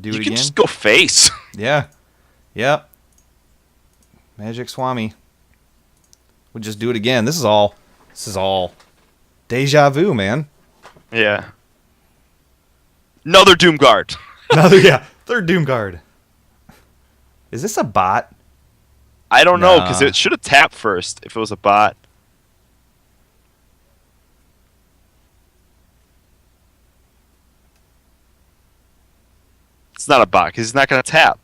[SPEAKER 1] Do
[SPEAKER 2] You
[SPEAKER 1] it
[SPEAKER 2] can
[SPEAKER 1] again.
[SPEAKER 2] just go face.
[SPEAKER 1] Yeah. Yep. Magic Swami. We'll just do it again. This is all deja vu, man.
[SPEAKER 2] Yeah. Another Doom Guard.
[SPEAKER 1] Yeah. Third Doom Guard. Is this a bot?
[SPEAKER 2] I don't know, because
[SPEAKER 1] Nah.
[SPEAKER 2] it should have tapped first if it was a bot. It's not a bot, because he's not going to tap.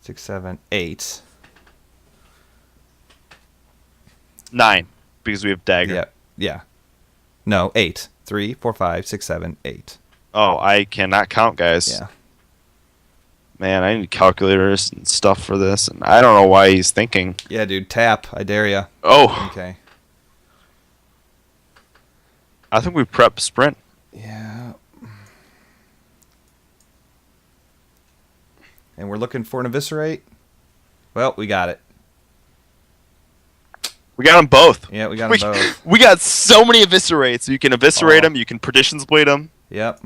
[SPEAKER 1] 6, 7, 8.
[SPEAKER 2] 9, because we have Dagger.
[SPEAKER 1] Yeah. Yeah. No, 8. 3, 4, 5, 6, 7, 8.
[SPEAKER 2] Oh, I cannot count, guys.
[SPEAKER 1] Yeah.
[SPEAKER 2] Man, I need calculators and stuff for this, and I don't know why he's thinking.
[SPEAKER 1] Yeah, dude. Tap. I dare ya.
[SPEAKER 2] Oh,
[SPEAKER 1] Okay.
[SPEAKER 2] I think we prep sprint.
[SPEAKER 1] Yeah. And we're looking for an eviscerate. Well, we got it.
[SPEAKER 2] We got them both.
[SPEAKER 1] Yeah, we got them both.
[SPEAKER 2] We got so many eviscerates. You can eviscerate
[SPEAKER 1] Oh.
[SPEAKER 2] them. You can Perdition's Blade them.
[SPEAKER 1] Yep.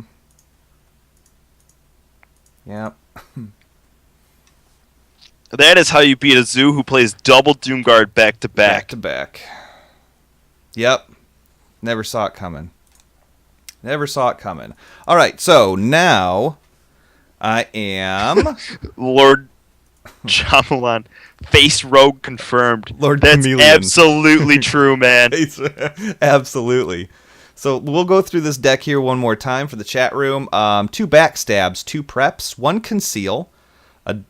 [SPEAKER 1] Yep.
[SPEAKER 2] That is how you beat a zoo who plays double Doomguard back to
[SPEAKER 1] Back
[SPEAKER 2] back.
[SPEAKER 1] to back. Yep. Never saw it coming. Never saw it coming. All right, so now I am
[SPEAKER 2] Lord Shyamalan, face rogue confirmed.
[SPEAKER 1] Lord
[SPEAKER 2] That's
[SPEAKER 1] Chameleon.
[SPEAKER 2] absolutely true, man.
[SPEAKER 1] Absolutely. So we'll go through this deck here one more time for the chat room. 2 backstabs, 2 preps, 1 conceal,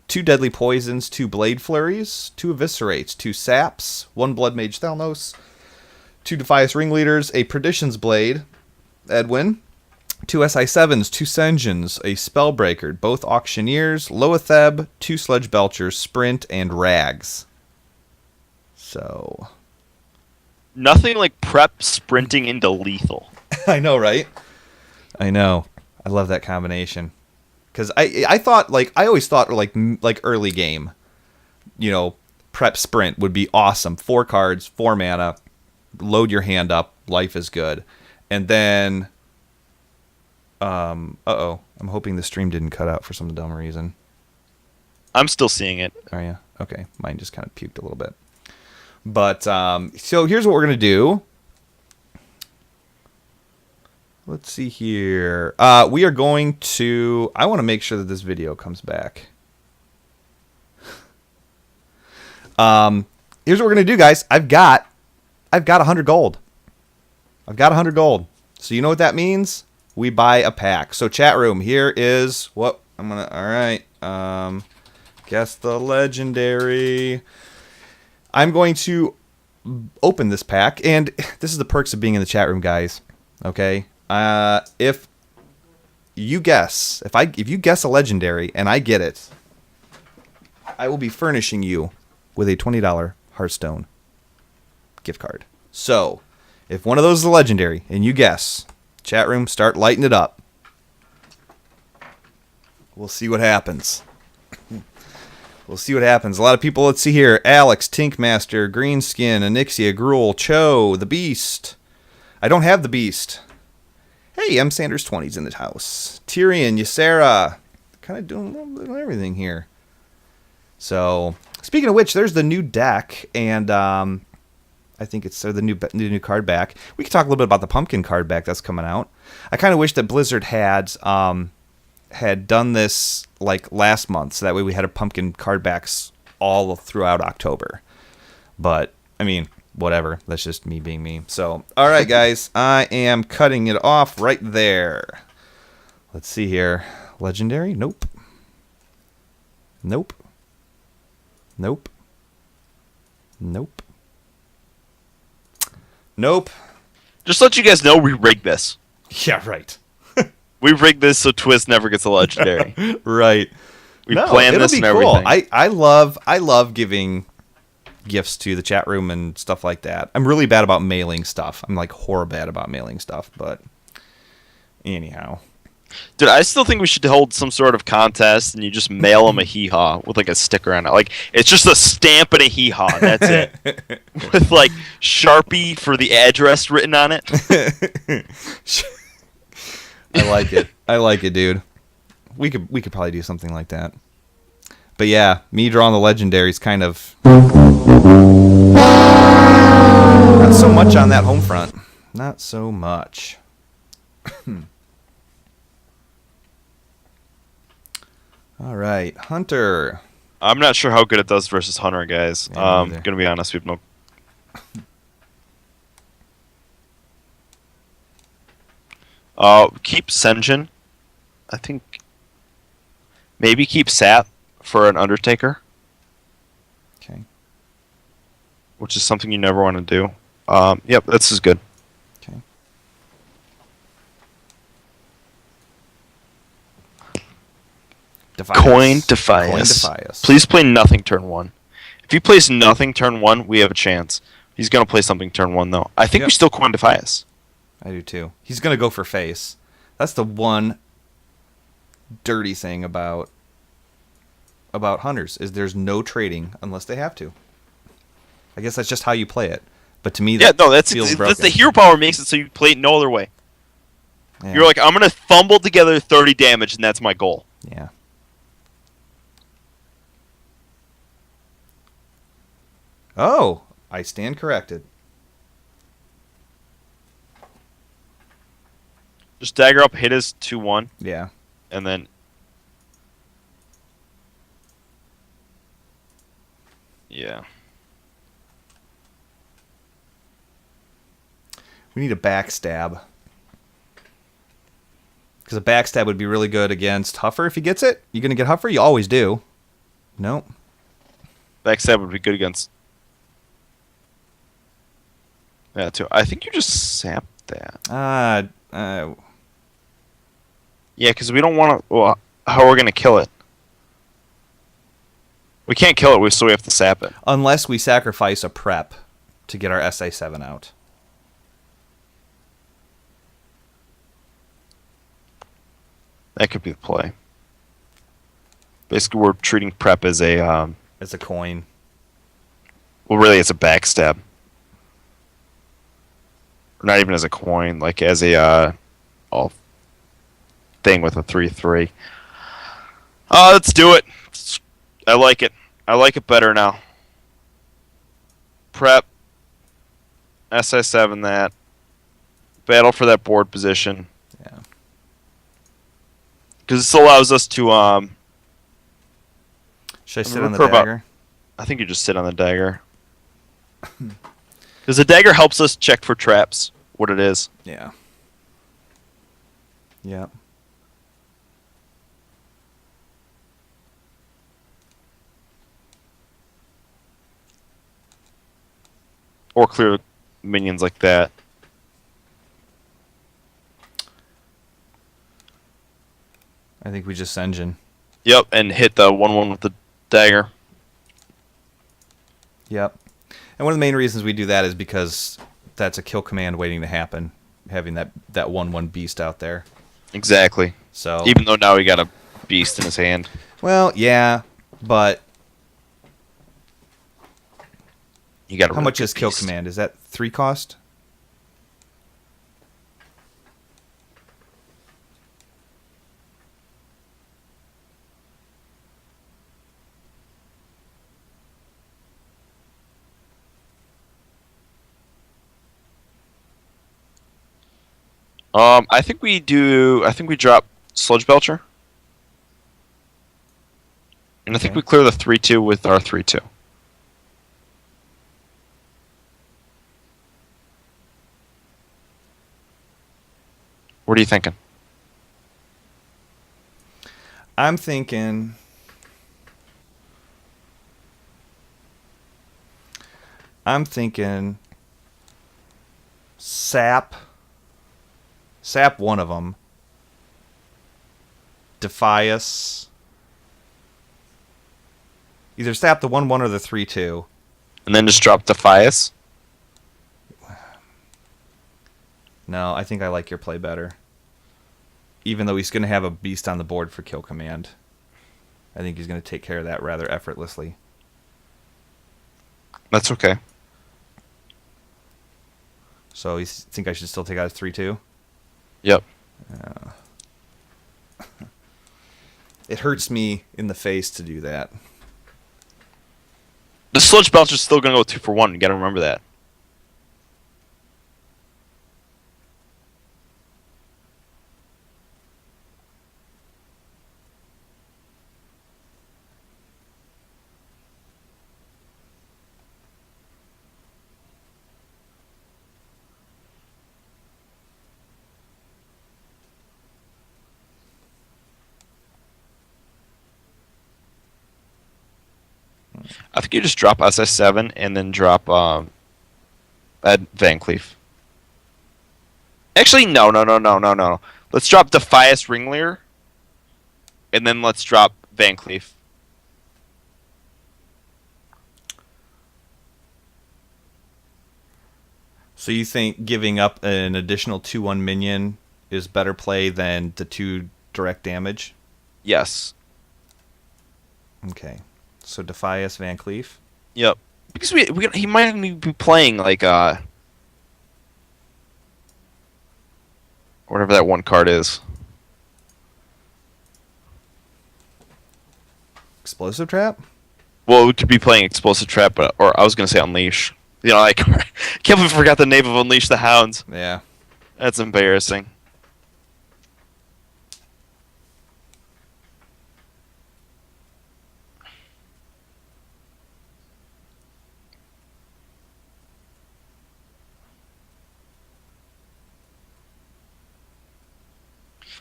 [SPEAKER 1] 2 deadly poisons, 2 blade flurries, 2 eviscerates, 2 saps, 1 blood mage Thalnos, 2 Defias ringleaders, a Perdition's Blade, Edwin, 2 SI7s, 2 Senjins, a Spellbreaker, both Auctioneers, Loatheb, 2 Sludge Belchers, Sprint, and Rags. So
[SPEAKER 2] Nothing like prep sprinting into lethal.
[SPEAKER 1] I know, right? I know. I love that combination. Because I thought, like, I always thought, like early game, you know, prep sprint would be awesome. 4 cards, 4 mana, load your hand up, life is good. And then, I'm hoping the stream didn't cut out for some dumb reason.
[SPEAKER 2] I'm still seeing it.
[SPEAKER 1] Oh, yeah. Okay. Mine just kind of puked a little bit. But, so here's what we're going to do. Let's see here. We are going to... I want to make sure that this video comes back. Here's what we're going to do, guys. I've got 100 gold. I've got 100 gold. So you know what that means? We buy a pack. So chat room, here is what I'm going to... All right. Guess the legendary... I'm going to open this pack, and this is the perks of being in the chat room, guys. Okay, if you guess, if you guess a legendary and I get it, I will be furnishing you with a $20 Hearthstone gift card. So, if one of those is a legendary and you guess, chat room, start lighting it up. We'll see what happens. We'll see what happens. A lot of people, let's see here. Alex, Tinkmaster, Greenskin, Anixia, Gruel, Cho, The Beast. I don't have The Beast. Hey, M. Sanders 20's in the house. Tyrion, Ysera. Kind of doing a little bit of everything here. So, speaking of which, there's the new deck, and I think it's the new card back. We can talk a little bit about the pumpkin card back that's coming out. I kind of wish that Blizzard had done this like last month, so that way we had a pumpkin card backs all throughout October. But I mean, whatever. That's just me being me. So, all right, guys. I am cutting it off right there. Let's see here. Legendary? Nope. Nope. Nope. Nope. Nope.
[SPEAKER 2] Just to let you guys know, we rigged this.
[SPEAKER 1] Yeah, right.
[SPEAKER 2] We rigged this so Twist never gets a legendary.
[SPEAKER 1] Right.
[SPEAKER 2] We planned
[SPEAKER 1] it'll
[SPEAKER 2] this
[SPEAKER 1] be
[SPEAKER 2] and
[SPEAKER 1] cool.
[SPEAKER 2] everything.
[SPEAKER 1] I love giving gifts to the chat room and stuff like that. I'm really bad about mailing stuff. I'm like horrible bad about mailing stuff, but anyhow.
[SPEAKER 2] Dude, I still think we should hold some sort of contest and you just mail them a hee-haw with like a sticker on it. Like, it's just a stamp and a hee-haw. That's it. With like Sharpie for the address written on it.
[SPEAKER 1] I like it. I like it, dude. We could probably do something like that. But yeah, me drawing the legendaries kind of not so much on that home front. Not so much. All right, Hunter.
[SPEAKER 2] I'm not sure how good it does versus Hunter, guys.
[SPEAKER 1] Yeah, me neither.
[SPEAKER 2] Gonna be honest, we have no. Keep Senjin. I think maybe keep Sap for an Undertaker,
[SPEAKER 1] Okay.
[SPEAKER 2] which is something you never want to do. Yep, this is good.
[SPEAKER 1] Okay. Defias.
[SPEAKER 2] Coin Defias.
[SPEAKER 1] Coin Defias.
[SPEAKER 2] Please play nothing turn 1. If he plays nothing turn 1, we have a chance. He's gonna play something turn 1 though. I think
[SPEAKER 1] Yep.
[SPEAKER 2] we still coin Defias.
[SPEAKER 1] I do too. He's gonna go for face. That's the one dirty thing about hunters is there's no trading unless they have to. I guess that's just how you play it. But to me,
[SPEAKER 2] Yeah,
[SPEAKER 1] that
[SPEAKER 2] no, that's
[SPEAKER 1] feels
[SPEAKER 2] the
[SPEAKER 1] broken.
[SPEAKER 2] hero power makes it so you play it no other way.
[SPEAKER 1] Yeah.
[SPEAKER 2] You're like, I'm gonna fumble together 30 damage, and that's my goal.
[SPEAKER 1] Yeah. Oh, I stand corrected.
[SPEAKER 2] Just dagger up, hit his 2-1,
[SPEAKER 1] Yeah.
[SPEAKER 2] and then yeah.
[SPEAKER 1] We need a backstab. Because a backstab would be really good against Huffer if he gets it. You gonna get Huffer? You always do. Nope.
[SPEAKER 2] Backstab would be good against. Yeah, too. I think you just sap that. Yeah, because we don't want to. Well, how are we gonna kill it? We can't kill it, so we have to sap it.
[SPEAKER 1] Unless we sacrifice a prep to get our SA7 out.
[SPEAKER 2] That could be the play. Basically, we're treating prep as a.
[SPEAKER 1] It's a coin.
[SPEAKER 2] Well, really, it's a backstab. Or not even as a coin, like as a thing with a 3/3. Let's do it. I like it. I like it better now. Prep. SI7 that. Battle for that board position.
[SPEAKER 1] Yeah.
[SPEAKER 2] Because this allows us to
[SPEAKER 1] Should I
[SPEAKER 2] I
[SPEAKER 1] sit on the
[SPEAKER 2] recur about-
[SPEAKER 1] dagger?
[SPEAKER 2] I think you just sit on the dagger. Because the dagger helps us check for traps, what it is.
[SPEAKER 1] Yeah. Yeah.
[SPEAKER 2] Or clear minions like that.
[SPEAKER 1] I think we just engine.
[SPEAKER 2] Yep, and hit the 1/1 with the dagger.
[SPEAKER 1] Yep. And one of the main reasons we do that is because that's a kill command waiting to happen, having that 1/1 beast out there.
[SPEAKER 2] Exactly.
[SPEAKER 1] So
[SPEAKER 2] Even though now he got a beast in his hand.
[SPEAKER 1] well, yeah, but
[SPEAKER 2] You got a
[SPEAKER 1] how
[SPEAKER 2] really
[SPEAKER 1] much
[SPEAKER 2] good
[SPEAKER 1] is kill
[SPEAKER 2] beast.
[SPEAKER 1] command? Is that 3 cost?
[SPEAKER 2] I think we do. I think we drop Sludge Belcher. And I think
[SPEAKER 1] Okay.
[SPEAKER 2] we clear the 3/2 with our 3/2. What are you thinking?
[SPEAKER 1] I'm thinking. Sap one of them. Defias. Either sap the 1/1 or the 3/2.
[SPEAKER 2] And then just drop Defias?
[SPEAKER 1] No, I think I like your play better. Even though he's going to have a beast on the board for kill command. I think he's going to take care of that rather effortlessly.
[SPEAKER 2] That's okay.
[SPEAKER 1] So you think I should still take out his 3/2?
[SPEAKER 2] Yep.
[SPEAKER 1] It hurts me in the face to do that.
[SPEAKER 2] The Sludge Belcher's still going to go 2 for 1. You got to remember that. I think you just drop SS7 and then drop Van Cleef. Actually, no. Let's drop Defias Ringlear, and then let's drop Van Cleef.
[SPEAKER 1] So you think giving up an additional 2/1 minion is better play than the 2 direct damage?
[SPEAKER 2] Yes.
[SPEAKER 1] Okay. So Defias Van Cleef.
[SPEAKER 2] Yep. Because he might even be playing like whatever that one card is.
[SPEAKER 1] Explosive Trap?
[SPEAKER 2] Well, we could be playing Explosive Trap, or I was gonna say Unleash. You know, I can't believe I forgot the name of Unleash the Hounds.
[SPEAKER 1] Yeah.
[SPEAKER 2] That's embarrassing.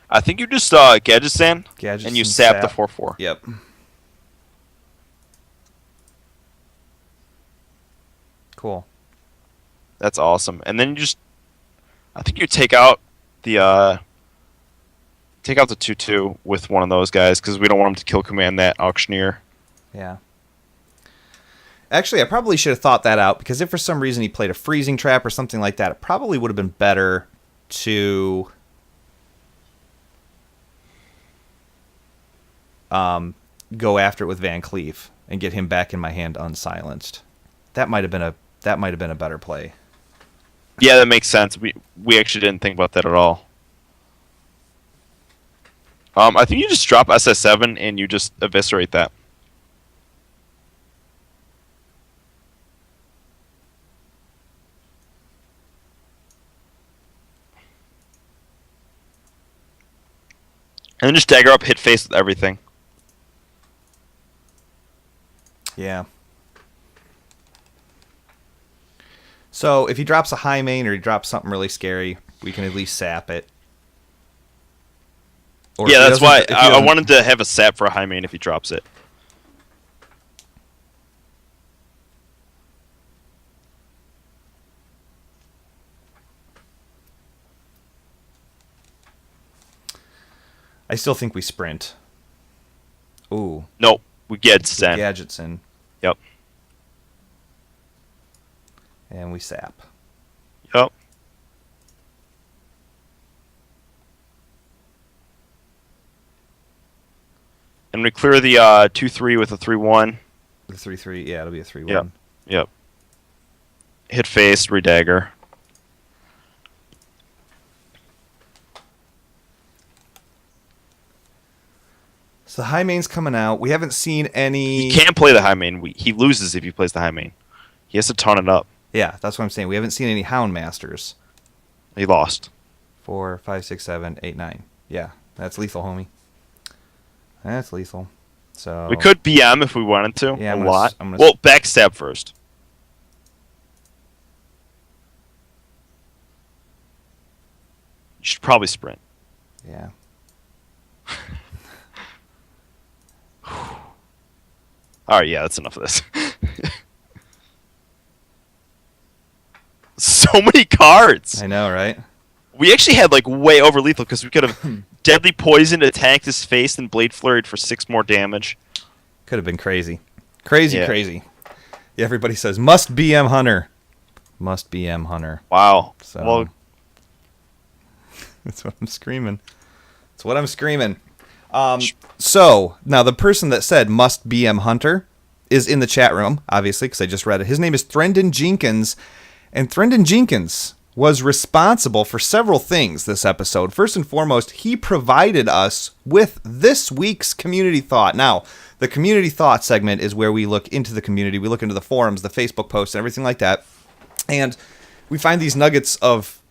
[SPEAKER 2] I think you just Gadgetzan, and you sap the 4/4.
[SPEAKER 1] Yep. Cool.
[SPEAKER 2] That's awesome. And then you just, I think you take out the 2/2 with one of those guys because we don't want him to kill command that auctioneer.
[SPEAKER 1] Yeah. Actually, I probably should have thought that out because if for some reason he played a freezing trap or something like that, it probably would have been better to go after it with Van Cleef and get him back in my hand unsilenced. That might have been a better play.
[SPEAKER 2] Yeah, that makes sense. We actually didn't think about that at all. I think you just drop SS7 and you just eviscerate that. And then just dagger up, hit face with everything.
[SPEAKER 1] Yeah. So if he drops a high main or he drops something really scary, we can at least sap it. Or
[SPEAKER 2] yeah, that's why I wanted to have a sap for a high main if he drops it.
[SPEAKER 1] I still think we sprint. Ooh.
[SPEAKER 2] Nope, we Gadgetzan.
[SPEAKER 1] Gadgetzan.
[SPEAKER 2] Yep.
[SPEAKER 1] And we sap.
[SPEAKER 2] Yep. And we clear the 2/3 with a 3/1.
[SPEAKER 1] The 3/3, yeah, it'll be a 3/1.
[SPEAKER 2] Yep. Yep. Hit face, redagger.
[SPEAKER 1] So the high main's coming out. We haven't seen any.
[SPEAKER 2] He can't play the high main. He loses if he plays the high main. He has to taunt it up.
[SPEAKER 1] Yeah, that's what I'm saying. We haven't seen any Hound Masters.
[SPEAKER 2] He lost.
[SPEAKER 1] 4, 5, 6, 7, 8, 9. Yeah, that's lethal, homie. That's lethal. So
[SPEAKER 2] We could BM if we wanted to.
[SPEAKER 1] Yeah,
[SPEAKER 2] a lot.
[SPEAKER 1] I'm gonna
[SPEAKER 2] Well, backstab first. should probably sprint.
[SPEAKER 1] Yeah.
[SPEAKER 2] All right, yeah, that's enough of this. So many cards.
[SPEAKER 1] I know, right?
[SPEAKER 2] We actually had like way over lethal because we could have deadly poisoned, attacked his face, and blade flurried for 6 more damage.
[SPEAKER 1] Could have been crazy. Crazy,
[SPEAKER 2] Yeah.
[SPEAKER 1] crazy. Yeah, everybody says, must BM Hunter. Must BM Hunter.
[SPEAKER 2] Wow.
[SPEAKER 1] So
[SPEAKER 2] Well,
[SPEAKER 1] that's what I'm screaming. That's what I'm screaming. So, now the person that said must BM Hunter is in the chat room, obviously, because I just read it. His name is Threndon Jenkins. And Threndon Jenkins was responsible for several things this episode. First and foremost, he provided us with this week's community thought. Now, the community thought segment is where we look into the community. We look into the forums, the Facebook posts, and everything like that. And we find these nuggets of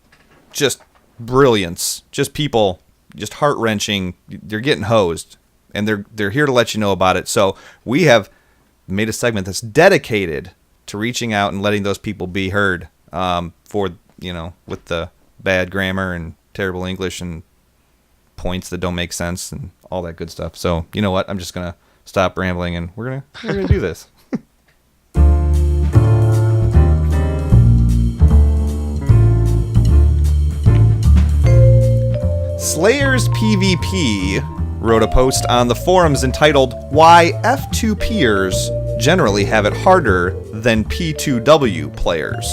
[SPEAKER 1] just brilliance, just people, just heart-wrenching. They're getting hosed, and they're here to let you know about it. So we have made a segment that's dedicated to reaching out and letting those people be heard for, with the bad grammar and terrible English and points that don't make sense and all that good stuff. So, you know what? I'm just going to stop rambling, and we're gonna do this. Slayers PvP wrote a post on the forums entitled "Why F2 Peers Generally Have It Harder Than P2W Players."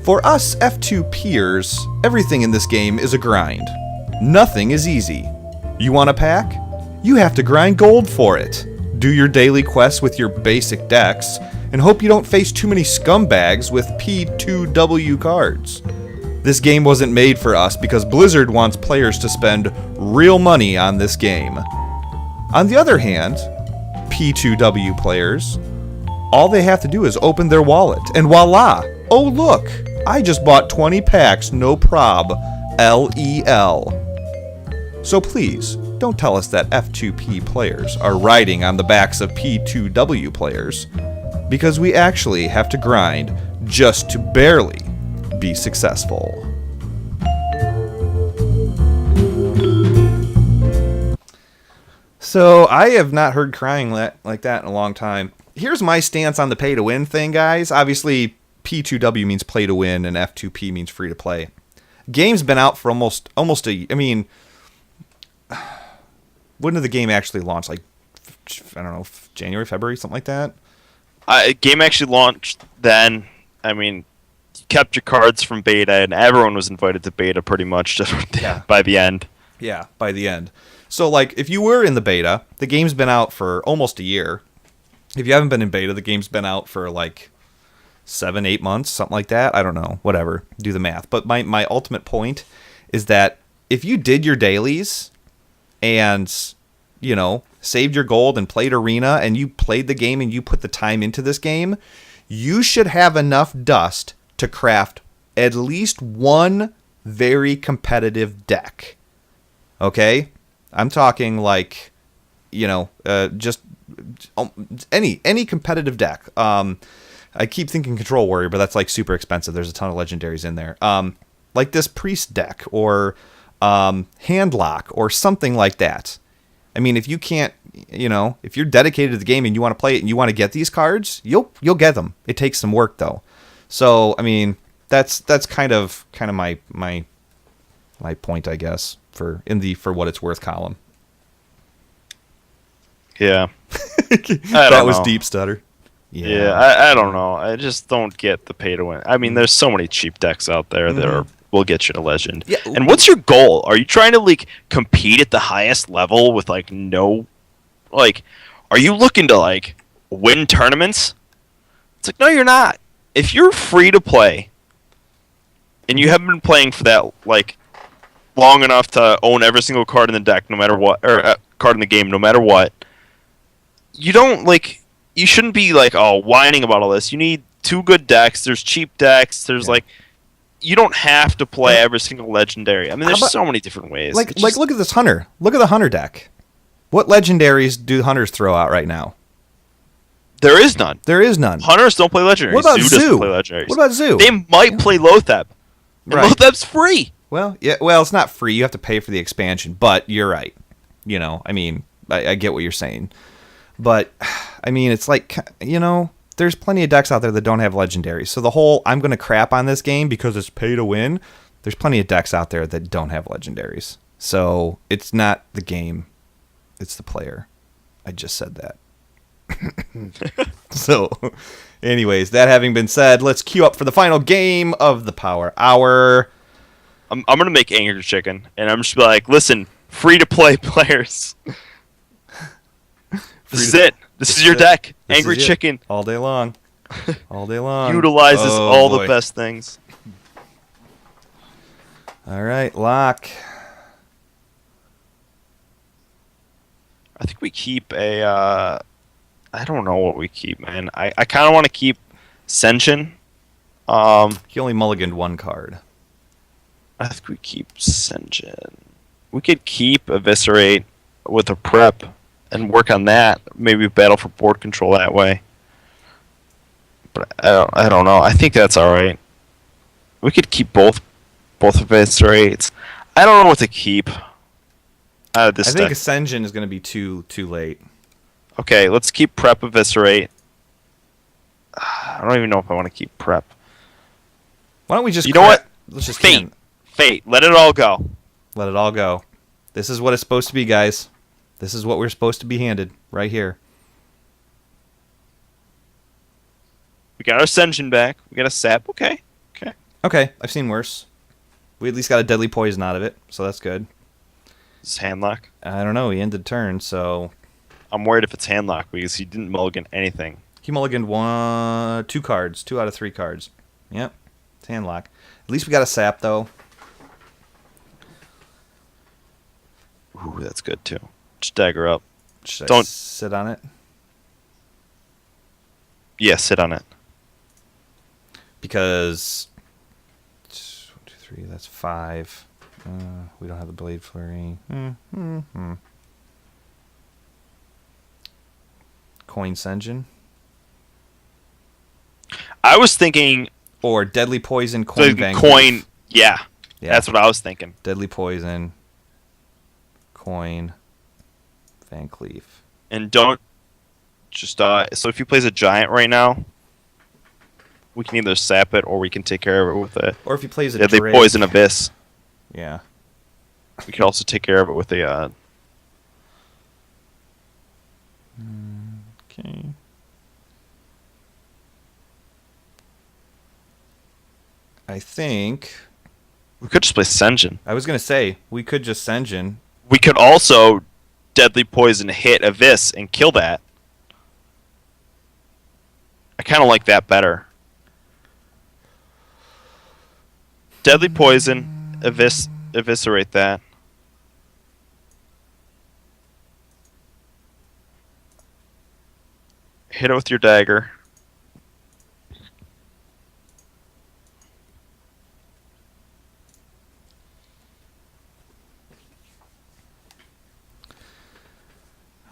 [SPEAKER 1] For us F2 peers, everything in this game is a grind. Nothing is easy. You want a pack? You have to grind gold for it. Do your daily quests with your basic decks, and hope you don't face too many scumbags with P2W cards. This game wasn't made for us because Blizzard wants players to spend real money on this game. On the other hand, P2W players, all they have to do is open their wallet, and voila! Oh look! I just bought 20 packs, no prob. LEL. So please, don't tell us that F2P players are riding on the backs of P2W players, because we actually have to grind just to barely be successful. So I have not heard crying like that in a long time. Here's my stance on the pay to win thing, guys. Obviously, P2W means play to win, and F2P means free to play. Game's been out for almost a. I mean, when did the game actually launch? Like, I don't know, January, February, something like that.
[SPEAKER 2] Game actually launched then. I mean, you kept your cards from beta, and everyone was invited to beta pretty much just by the end.
[SPEAKER 1] Yeah, by the end. So, like, if you were in the beta, the game's been out for almost a year. If you haven't been in beta, the game's been out for, like, 7-8 months, something like that. I don't know. Whatever. Do the math. But my ultimate point is that if you did your dailies and, saved your gold and played Arena and you played the game and you put the time into this game, you should have enough dust to craft at least one very competitive deck. Okay? I'm talking like, just any competitive deck. I keep thinking Control Warrior, but that's like super expensive. There's a ton of legendaries in there. Like this Priest deck or Handlock or something like that. I mean, if you can't, if you're dedicated to the game and you want to play it and you want to get these cards, you'll get them. It takes some work though. So, I mean, that's kind of my point, I guess, for what it's worth column.
[SPEAKER 2] Yeah.
[SPEAKER 1] That was deep stutter.
[SPEAKER 2] Yeah, I don't know. I just don't get the pay to win. I mean, there's so many cheap decks out there that will get you to legend. Yeah. And what's your goal? Are you trying to compete at the highest level with are you looking to win tournaments? It's like, no, you're not. If you're free to play and you haven't been playing for that long enough to own every single card in the deck no matter what, or card in the game no matter what, you don't you shouldn't be whining about all this. You need 2 good decks. There's cheap decks. There's you don't have to play every single legendary. I mean, there's so many different ways.
[SPEAKER 1] Look at this Hunter. Look at the Hunter deck. What legendaries do Hunters throw out right now?
[SPEAKER 2] There is none.
[SPEAKER 1] There is none.
[SPEAKER 2] Hunters don't play legendaries.
[SPEAKER 1] What about Zoo?
[SPEAKER 2] Doesn't play legendaries.
[SPEAKER 1] What about Zoo?
[SPEAKER 2] They might play Lotheb. And Lotheb's free.
[SPEAKER 1] Well, yeah. Well, it's not free. You have to pay for the expansion. But you're right. You know, I mean, I get what you're saying. But I mean, it's like, you know, there's plenty of decks out there that don't have legendaries. So the whole I'm going to crap on this game because it's pay to win. There's plenty of decks out there that don't have legendaries. So it's not the game. It's the player. I just said that. So, anyways, that having been said, let's queue up for the final game of the Power Hour.
[SPEAKER 2] I'm gonna make Angry Chicken, and I'm just like, listen, free to play players. This is it. This is your deck. Angry Chicken.
[SPEAKER 1] All day long. All day long.
[SPEAKER 2] Utilizes all the best things.
[SPEAKER 1] All right, lock.
[SPEAKER 2] I think we keep a. I don't know what we keep, man. I kind of want to keep Senshin.
[SPEAKER 1] He only mulliganed one card.
[SPEAKER 2] I think we keep Senshin. We could keep Eviscerate with a prep and work on that. Maybe battle for board control that way. But I don't know. I think that's all right. We could keep both Eviscerates. I don't know what to keep out of this
[SPEAKER 1] I think
[SPEAKER 2] deck.
[SPEAKER 1] Ascension is going to be too late.
[SPEAKER 2] Okay, let's keep Prep Eviscerate. I don't even know if I want to keep Prep.
[SPEAKER 1] Why don't we just...
[SPEAKER 2] You know what?
[SPEAKER 1] Let's just
[SPEAKER 2] Fate. Let it all go.
[SPEAKER 1] Let it all go. This is what it's supposed to be, guys. This is what we're supposed to be handed right here.
[SPEAKER 2] We got our Ascension back. We got a Sap. Okay.
[SPEAKER 1] Okay, I've seen worse. We at least got a Deadly Poison out of it, so that's good.
[SPEAKER 2] Is handlock?
[SPEAKER 1] I don't know. He ended turn, so...
[SPEAKER 2] I'm worried if it's handlock because he didn't mulligan anything.
[SPEAKER 1] He mulliganed 2 cards. 2 out of 3 cards. Yep. It's handlock. At least we got a Sap, though.
[SPEAKER 2] Ooh, that's good, too. Just dagger up.
[SPEAKER 1] Should
[SPEAKER 2] Don't
[SPEAKER 1] I sit on it?
[SPEAKER 2] Yeah, sit on it.
[SPEAKER 1] Because... 1, 2, 3, that's 5. We don't have the Blade Flurry. Coin Senjin.
[SPEAKER 2] I was thinking...
[SPEAKER 1] Or Deadly Poison, Coin Van
[SPEAKER 2] Coin,
[SPEAKER 1] Cleef.
[SPEAKER 2] yeah. That's what I was thinking.
[SPEAKER 1] Deadly Poison, Coin, Van Cleef.
[SPEAKER 2] And don't just... so if he plays a Giant right now, we can either sap it or we can take care of it with a...
[SPEAKER 1] Or if he plays a
[SPEAKER 2] Deadly
[SPEAKER 1] Drake.
[SPEAKER 2] Poison Abyss.
[SPEAKER 1] Yeah.
[SPEAKER 2] We could also take care of it with a...
[SPEAKER 1] Okay. I think...
[SPEAKER 2] We could just play Senjin.
[SPEAKER 1] I was going to say, we could just Senjin.
[SPEAKER 2] We could also Deadly Poison hit Abyss and kill that. I kind of like that better. Deadly Poison, eviscerate that. Hit it with your dagger.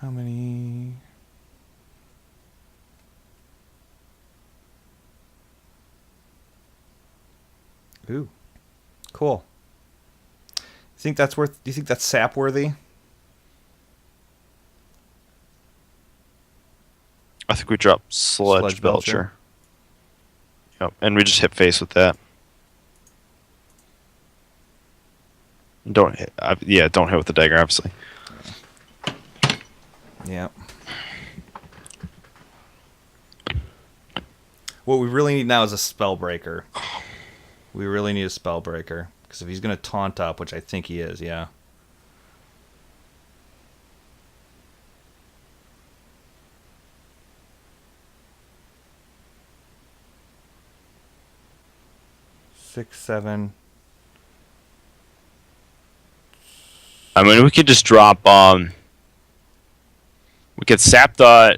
[SPEAKER 1] How many... Ooh. Cool. Do you think that's sap worthy?
[SPEAKER 2] I think we drop Sludge Belcher. Yep, and we just hit face with that. Don't hit. Don't hit with the dagger, obviously.
[SPEAKER 1] Yeah. What we really need now is a Spellbreaker. We really need a Spellbreaker. Because if he's going to taunt up, which I think he is, yeah. Six, 7.
[SPEAKER 2] I mean, we could just drop. We could sap the.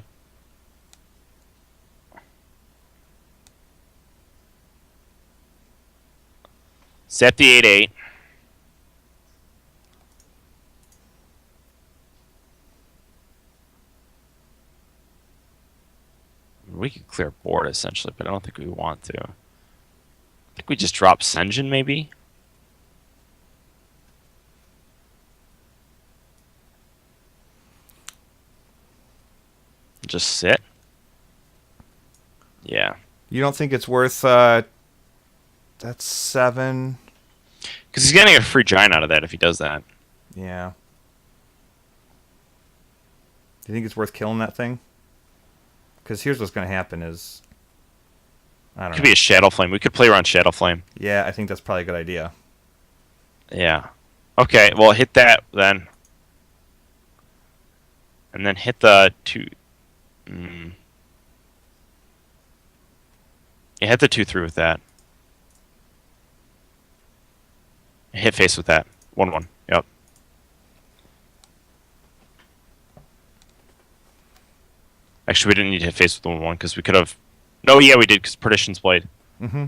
[SPEAKER 2] Sap the 8/8. We could clear board essentially, but I don't think we want to. I think we just drop Senjin maybe. just sit. Yeah.
[SPEAKER 1] You don't think it's worth? That's 7.
[SPEAKER 2] Because he's getting a free giant out of that if he does that.
[SPEAKER 1] Yeah. Do you think it's worth killing that thing? Because here's what's going to happen is... I don't know.
[SPEAKER 2] Could be a Shadow Flame. We could play around Shadow Flame.
[SPEAKER 1] Yeah, I think that's probably a good idea.
[SPEAKER 2] Yeah. Okay, well, hit that then. And then hit the 2... Yeah, hit the 2-3 with that. Hit face with that. 1-1. Yep. Actually, we didn't need to hit face with the 1-1 because we could have... No, yeah, we did because Perdition's Blade.
[SPEAKER 1] Mm-hmm.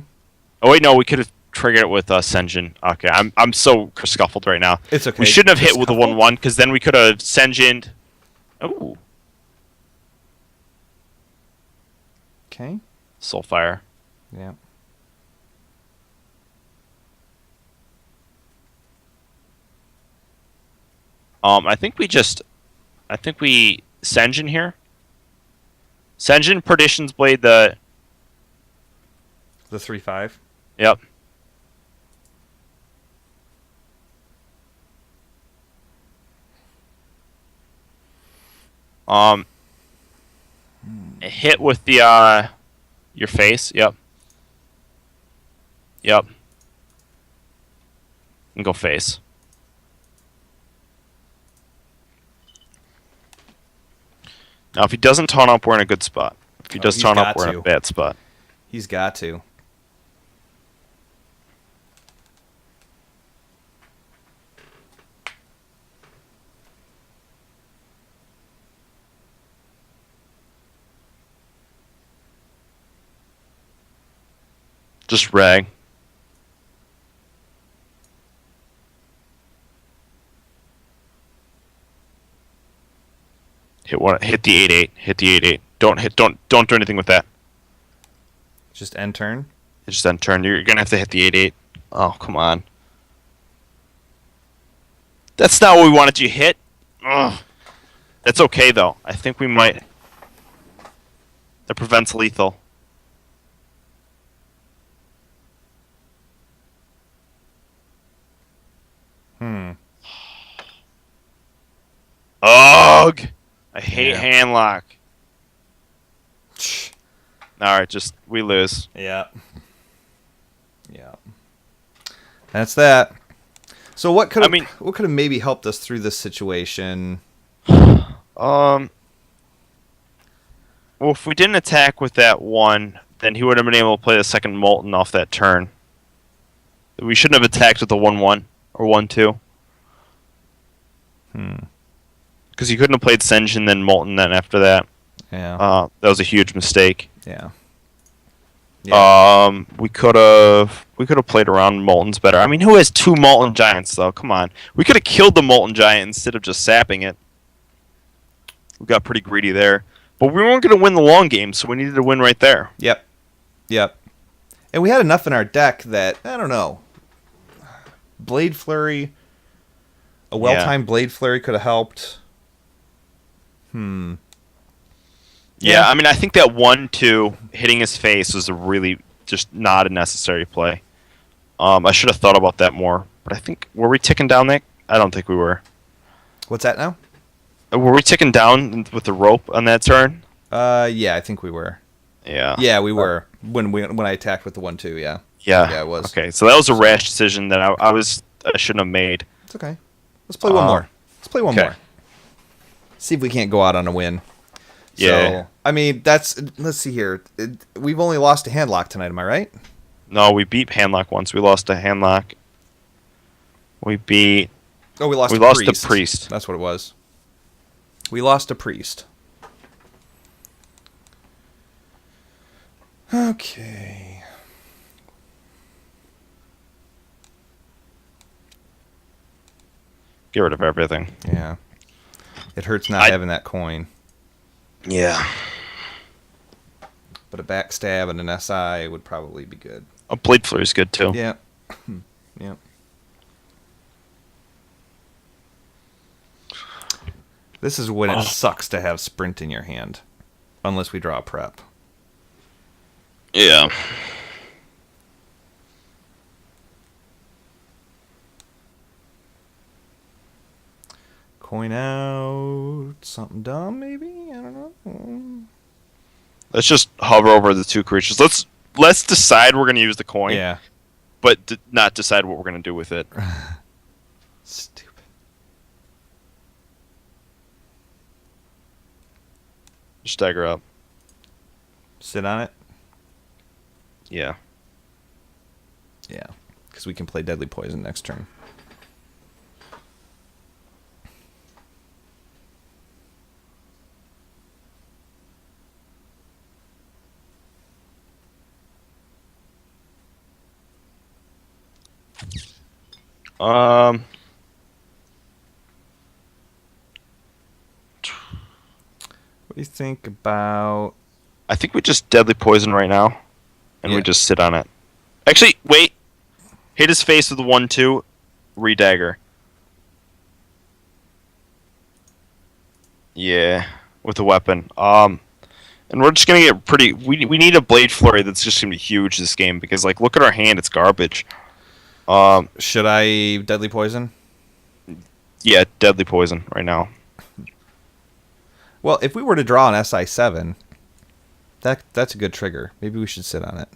[SPEAKER 2] Oh, wait, no, we could have triggered it with Senjin. Okay, I'm so scuffled right now.
[SPEAKER 1] It's okay.
[SPEAKER 2] We shouldn't have hit with the 1-1 because then we could have Senjin'd... Oh.
[SPEAKER 1] Okay.
[SPEAKER 2] Soulfire.
[SPEAKER 1] Yeah.
[SPEAKER 2] I think we Senjin here. Senjin, Perdition's Blade, the
[SPEAKER 1] 3/5.
[SPEAKER 2] Yep. Hit with the your face. Yep. Yep. And go face. Now, if he doesn't taunt up, we're in a good spot. If he does taunt up, we're in a bad spot.
[SPEAKER 1] He's got to.
[SPEAKER 2] Just rag. Hit the 8/8. Hit the 8/8. Don't do anything with that.
[SPEAKER 1] Just end turn.
[SPEAKER 2] Just end turn. You're gonna have to hit the 8/8. Oh, come on. That's not what we wanted you to hit. Ugh. That's okay though. I think we might. That prevents lethal. Ugh! I hate handlock. Alright, we lose.
[SPEAKER 1] Yeah. Yeah. That's that. So what could have maybe helped us through this situation?
[SPEAKER 2] Well, if we didn't attack with that 1, then he would have been able to play the second Molten off that turn. We shouldn't have attacked with the 1-1 or 1-2. Because he couldn't have played Senjin then Molten then after that.
[SPEAKER 1] Yeah.
[SPEAKER 2] That was a huge mistake.
[SPEAKER 1] Yeah.
[SPEAKER 2] We could have played around Molten's better. I mean, who has 2 Molten Giants though? Come on. We could have killed the Molten Giant instead of just sapping it. We got pretty greedy there. But we weren't going to win the long game, so we needed to win right there.
[SPEAKER 1] Yep. And we had enough in our deck that, I don't know. Blade Flurry, a well-timed Blade Flurry could have helped.
[SPEAKER 2] Yeah, I mean, I think that 1-2 hitting his face was a really just not a necessary play. I should have thought about that more. But I think, were we ticking down, Nick? I don't think we were.
[SPEAKER 1] What's that now?
[SPEAKER 2] Were we ticking down with the rope on that turn?
[SPEAKER 1] Yeah, I think we were.
[SPEAKER 2] Yeah.
[SPEAKER 1] Yeah, we were when I attacked with the 1-2. Yeah.
[SPEAKER 2] Yeah.
[SPEAKER 1] Yeah, it was.
[SPEAKER 2] Okay, so that was a rash decision that I shouldn't have made.
[SPEAKER 1] It's okay. Let's play one more. More. See if we can't go out on a win.
[SPEAKER 2] Yeah.
[SPEAKER 1] So, I mean, let's see here. We've only lost a handlock tonight. Am I right?
[SPEAKER 2] No, we beat handlock once. We lost a handlock. We lost the priest.
[SPEAKER 1] That's what it was. We lost a priest. Okay.
[SPEAKER 2] Get rid of everything.
[SPEAKER 1] Yeah. It hurts not having that coin.
[SPEAKER 2] Yeah.
[SPEAKER 1] But a backstab and an SI would probably be good.
[SPEAKER 2] A Blade Flurry is good too.
[SPEAKER 1] Yeah. Yeah. This is when it sucks to have sprint in your hand. Unless we draw a prep.
[SPEAKER 2] Yeah.
[SPEAKER 1] Coin out something dumb, maybe? I don't know.
[SPEAKER 2] Let's just hover over the 2 creatures. Let's decide we're gonna use the coin.
[SPEAKER 1] Yeah.
[SPEAKER 2] But not decide what we're gonna do with it.
[SPEAKER 1] Stupid.
[SPEAKER 2] Just dagger up.
[SPEAKER 1] Sit on it?
[SPEAKER 2] Yeah.
[SPEAKER 1] Yeah. Because we can play Deadly Poison next turn.
[SPEAKER 2] What
[SPEAKER 1] do you think about...
[SPEAKER 2] I think we just deadly poison right now, and we just sit on it. Actually, wait. Hit his face with a 1/2, re-dagger. Yeah, with a weapon. And we're just gonna get pretty. We need a blade flurry that's just gonna be huge this game because like look at our hand, it's garbage.
[SPEAKER 1] Should I Deadly Poison?
[SPEAKER 2] Yeah, deadly poison right now.
[SPEAKER 1] Well, if we were to draw an SI7, that's a good trigger. Maybe we should sit on it.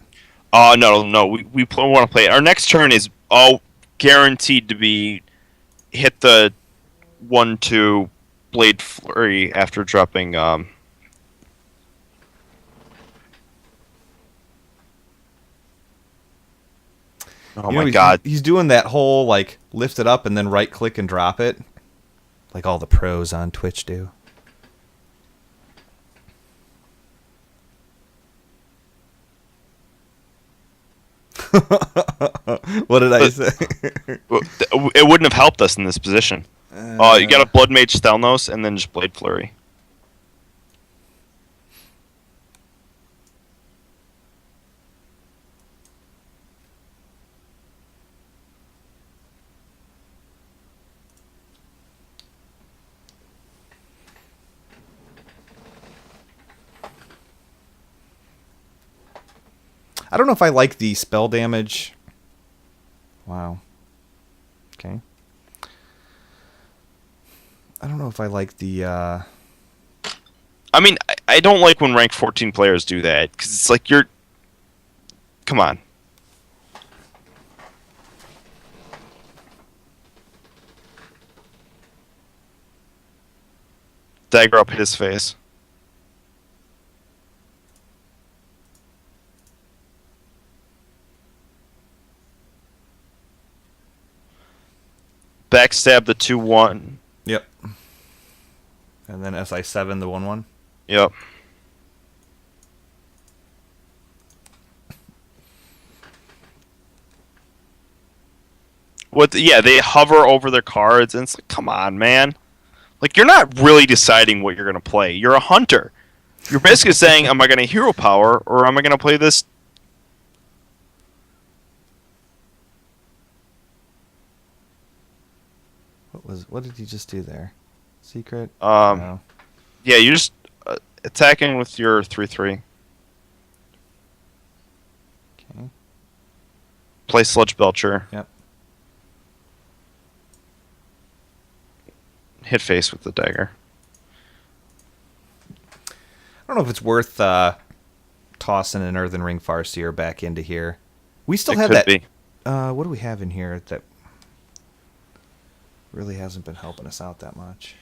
[SPEAKER 2] No. We want to play it. Our next turn is all guaranteed to be hit the 1/2 blade flurry after dropping. Oh my god!
[SPEAKER 1] He's doing that whole like lift it up and then right click and drop it, like all the pros on Twitch do. What did I say?
[SPEAKER 2] It wouldn't have helped us in this position. You got a Blood Mage Stelnos and then just Blade Flurry.
[SPEAKER 1] I don't know if I like the spell damage. Wow. Okay. I don't know if I like the...
[SPEAKER 2] I mean, I don't like when rank 14 players do that, because it's like you're... Come on. Dagger up, hit his face. Backstab the 2/1.
[SPEAKER 1] Yep. And then SI7, the 1/1.
[SPEAKER 2] Yep. Yeah, they hover over their cards, and it's like, come on, man. Like, you're not really deciding what you're going to play. You're a hunter. You're basically saying, am I going to hero power, or am I going to play this?
[SPEAKER 1] What did he just do there? Secret?
[SPEAKER 2] Yeah, you're just attacking with your 3/3.
[SPEAKER 1] Okay.
[SPEAKER 2] Play Sludge Belcher.
[SPEAKER 1] Yep.
[SPEAKER 2] Hit face with the dagger.
[SPEAKER 1] I don't know if it's worth tossing an Earthen Ring Farseer back into here. We still have that.
[SPEAKER 2] Be.
[SPEAKER 1] What do we have in here that really hasn't been helping us out that much?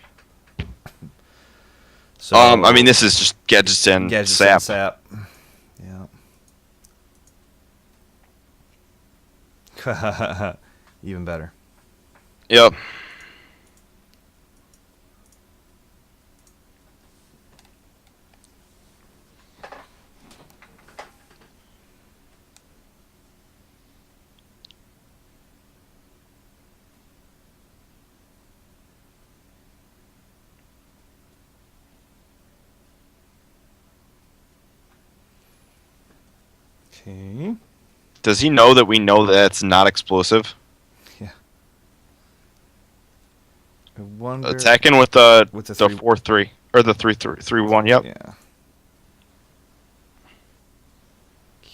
[SPEAKER 1] So
[SPEAKER 2] I mean, this is just Gadgets and Sap.
[SPEAKER 1] Yeah. Even better.
[SPEAKER 2] Yep.
[SPEAKER 1] Okay.
[SPEAKER 2] Does he know that we know that it's not explosive?
[SPEAKER 1] Yeah. I wonder...
[SPEAKER 2] Attacking with the
[SPEAKER 1] 3
[SPEAKER 2] 4/3 or the 3/1. Yep.
[SPEAKER 1] Yeah.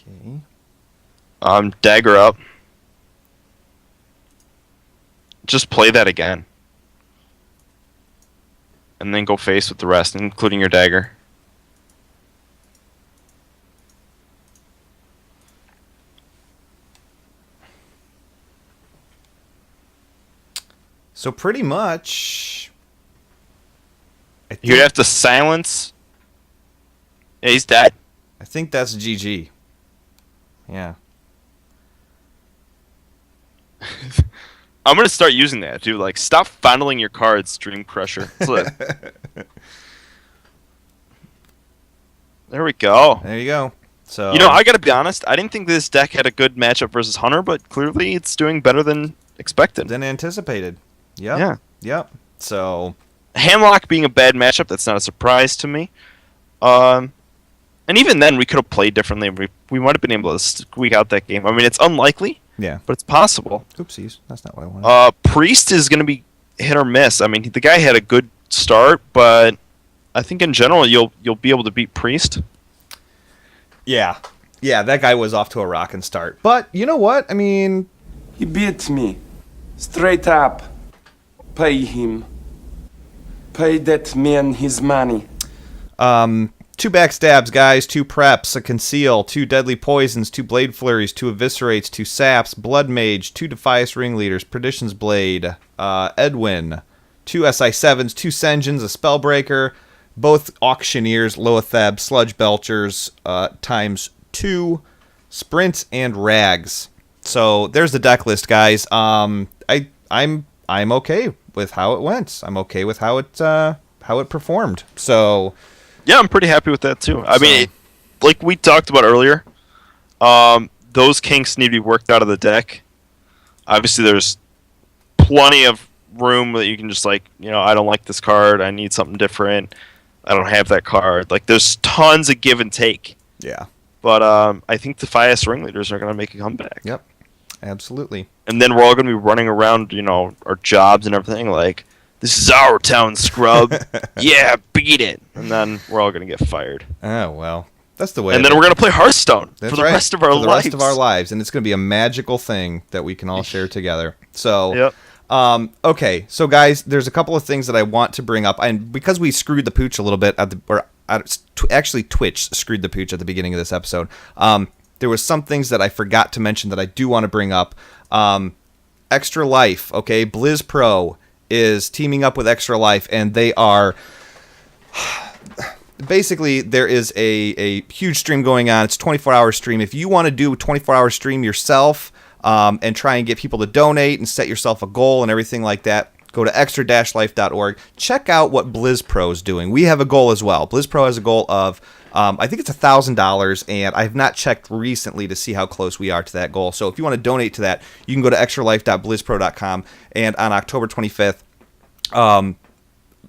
[SPEAKER 1] Okay.
[SPEAKER 2] Dagger up. Just play that again. And then go face with the rest, including your dagger.
[SPEAKER 1] So pretty much...
[SPEAKER 2] You'd have to silence... Yeah, he's dead.
[SPEAKER 1] I think that's GG. Yeah.
[SPEAKER 2] I'm going to start using that, dude. Like, stop fondling your cards, Dream Crusher. There we go.
[SPEAKER 1] There you go. So
[SPEAKER 2] You know, I got to be honest. I didn't think this deck had a good matchup versus Hunter, but clearly it's doing better than expected.
[SPEAKER 1] than anticipated. Yep.
[SPEAKER 2] Yeah.
[SPEAKER 1] Yep. So
[SPEAKER 2] Handlock being a bad matchup, that's not a surprise to me. And even then, we could have played differently. We might have been able to squeak out that game. I mean, it's unlikely,
[SPEAKER 1] yeah.
[SPEAKER 2] but it's possible.
[SPEAKER 1] Oopsies. That's not what I wanted.
[SPEAKER 2] Priest is going to be hit or miss. I mean, the guy had a good start, but I think in general you'll be able to beat Priest.
[SPEAKER 1] Yeah. Yeah, that guy was off to a rockin' start. But you know what? I mean,
[SPEAKER 5] He beat me. Straight up. Pay him. Pay that man his money.
[SPEAKER 1] 2 backstabs, guys, 2 preps, a conceal, 2 deadly poisons, 2 blade flurries, 2 eviscerates, 2 saps, blood mage, 2 defias ringleaders, perdition's blade, Edwin, 2 SI7s, 2 Sengens, a spellbreaker, both auctioneers, Loatheb, sludge belchers, times 2, sprints, and rags. So there's the deck list, guys. I'm okay with how it went. I'm okay with how it performed. So.
[SPEAKER 2] Yeah, I'm pretty happy with that too. I mean, like we talked about earlier, those kinks need to be worked out of the deck. Obviously, there's plenty of room that you can just I don't like this card. I need something different. I don't have that card. Like, there's tons of give and take.
[SPEAKER 1] Yeah.
[SPEAKER 2] But I think the Defias ringleaders are going to make a comeback.
[SPEAKER 1] Yep. Absolutely.
[SPEAKER 2] And then we're all going to be running around, our jobs and everything like, this is our town, scrub. Yeah, beat it. And then we're all going to get fired.
[SPEAKER 1] Oh, well. That's the way.
[SPEAKER 2] And then we're going to play Hearthstone for the rest of our lives.
[SPEAKER 1] For the rest of our lives. And it's going to be a magical thing that we can all share together. So,
[SPEAKER 2] yep.
[SPEAKER 1] Okay. So, guys, there's a couple of things that I want to bring up. And because we screwed the pooch a little bit, actually Twitch screwed the pooch at the beginning of this episode, there was some things that I forgot to mention that I do want to bring up. Extra Life, okay? Blizz Pro is teaming up with Extra Life, and they are basically, there is a huge stream going on. It's a 24-hour stream. If you want to do a 24-hour stream yourself and try and get people to donate and set yourself a goal and everything like that, go to extra-life.org. Check out what Blizz Pro is doing. We have a goal as well. Blizz Pro has a goal of I think it's $1,000, and I have not checked recently to see how close we are to that goal. So if you want to donate to that, you can go to extralife.blizzpro.com, and on October 25th,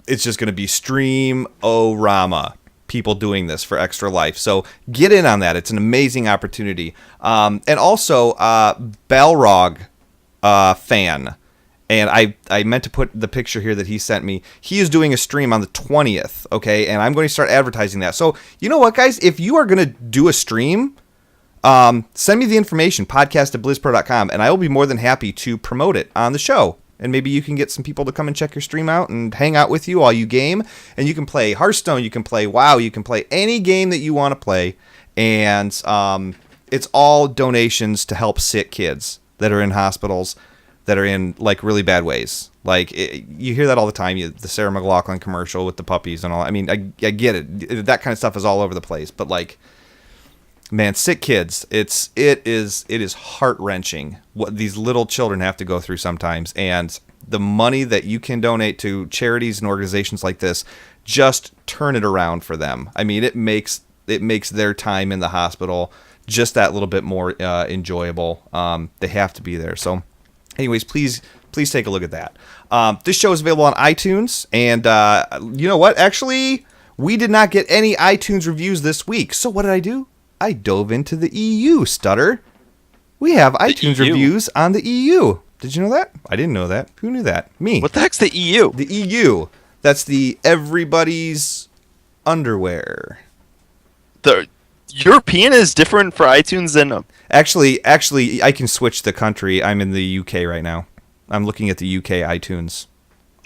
[SPEAKER 1] it's just going to be stream-o-rama, people doing this for Extra Life. So get in on that. It's an amazing opportunity. And also, Balrog fan, and I meant to put the picture here that he sent me. He is doing a stream on the 20th, okay? And I'm going to start advertising that. So, you know what, guys? If you are going to do a stream, send me the information, podcast@blizzpro.com, and I will be more than happy to promote it on the show. And maybe you can get some people to come and check your stream out and hang out with you while you game. And you can play Hearthstone, you can play WoW, you can play any game that you want to play. And it's all donations to help sick kids that are in hospitals, that are in really bad ways. You hear that all the time. The Sarah McLachlan commercial with the puppies and all. I mean, I get it. That kind of stuff is all over the place. But man, sick kids. It is heart wrenching what these little children have to go through sometimes. And the money that you can donate to charities and organizations like this, just turn it around for them. I mean, it makes their time in the hospital just that little bit more enjoyable. They have to be there. So. Anyways, please take a look at that. This show is available on iTunes, and you know what? Actually, we did not get any iTunes reviews this week. So what did I do? I dove into the EU, Stutter. We have iTunes reviews on the EU. Did you know that? I didn't know that. Who knew that? Me.
[SPEAKER 2] What the heck's the EU?
[SPEAKER 1] The EU. That's the everybody's underwear.
[SPEAKER 2] European is different for iTunes than.
[SPEAKER 1] Actually, I can switch the country. I'm in the UK right now. I'm looking at the UK iTunes.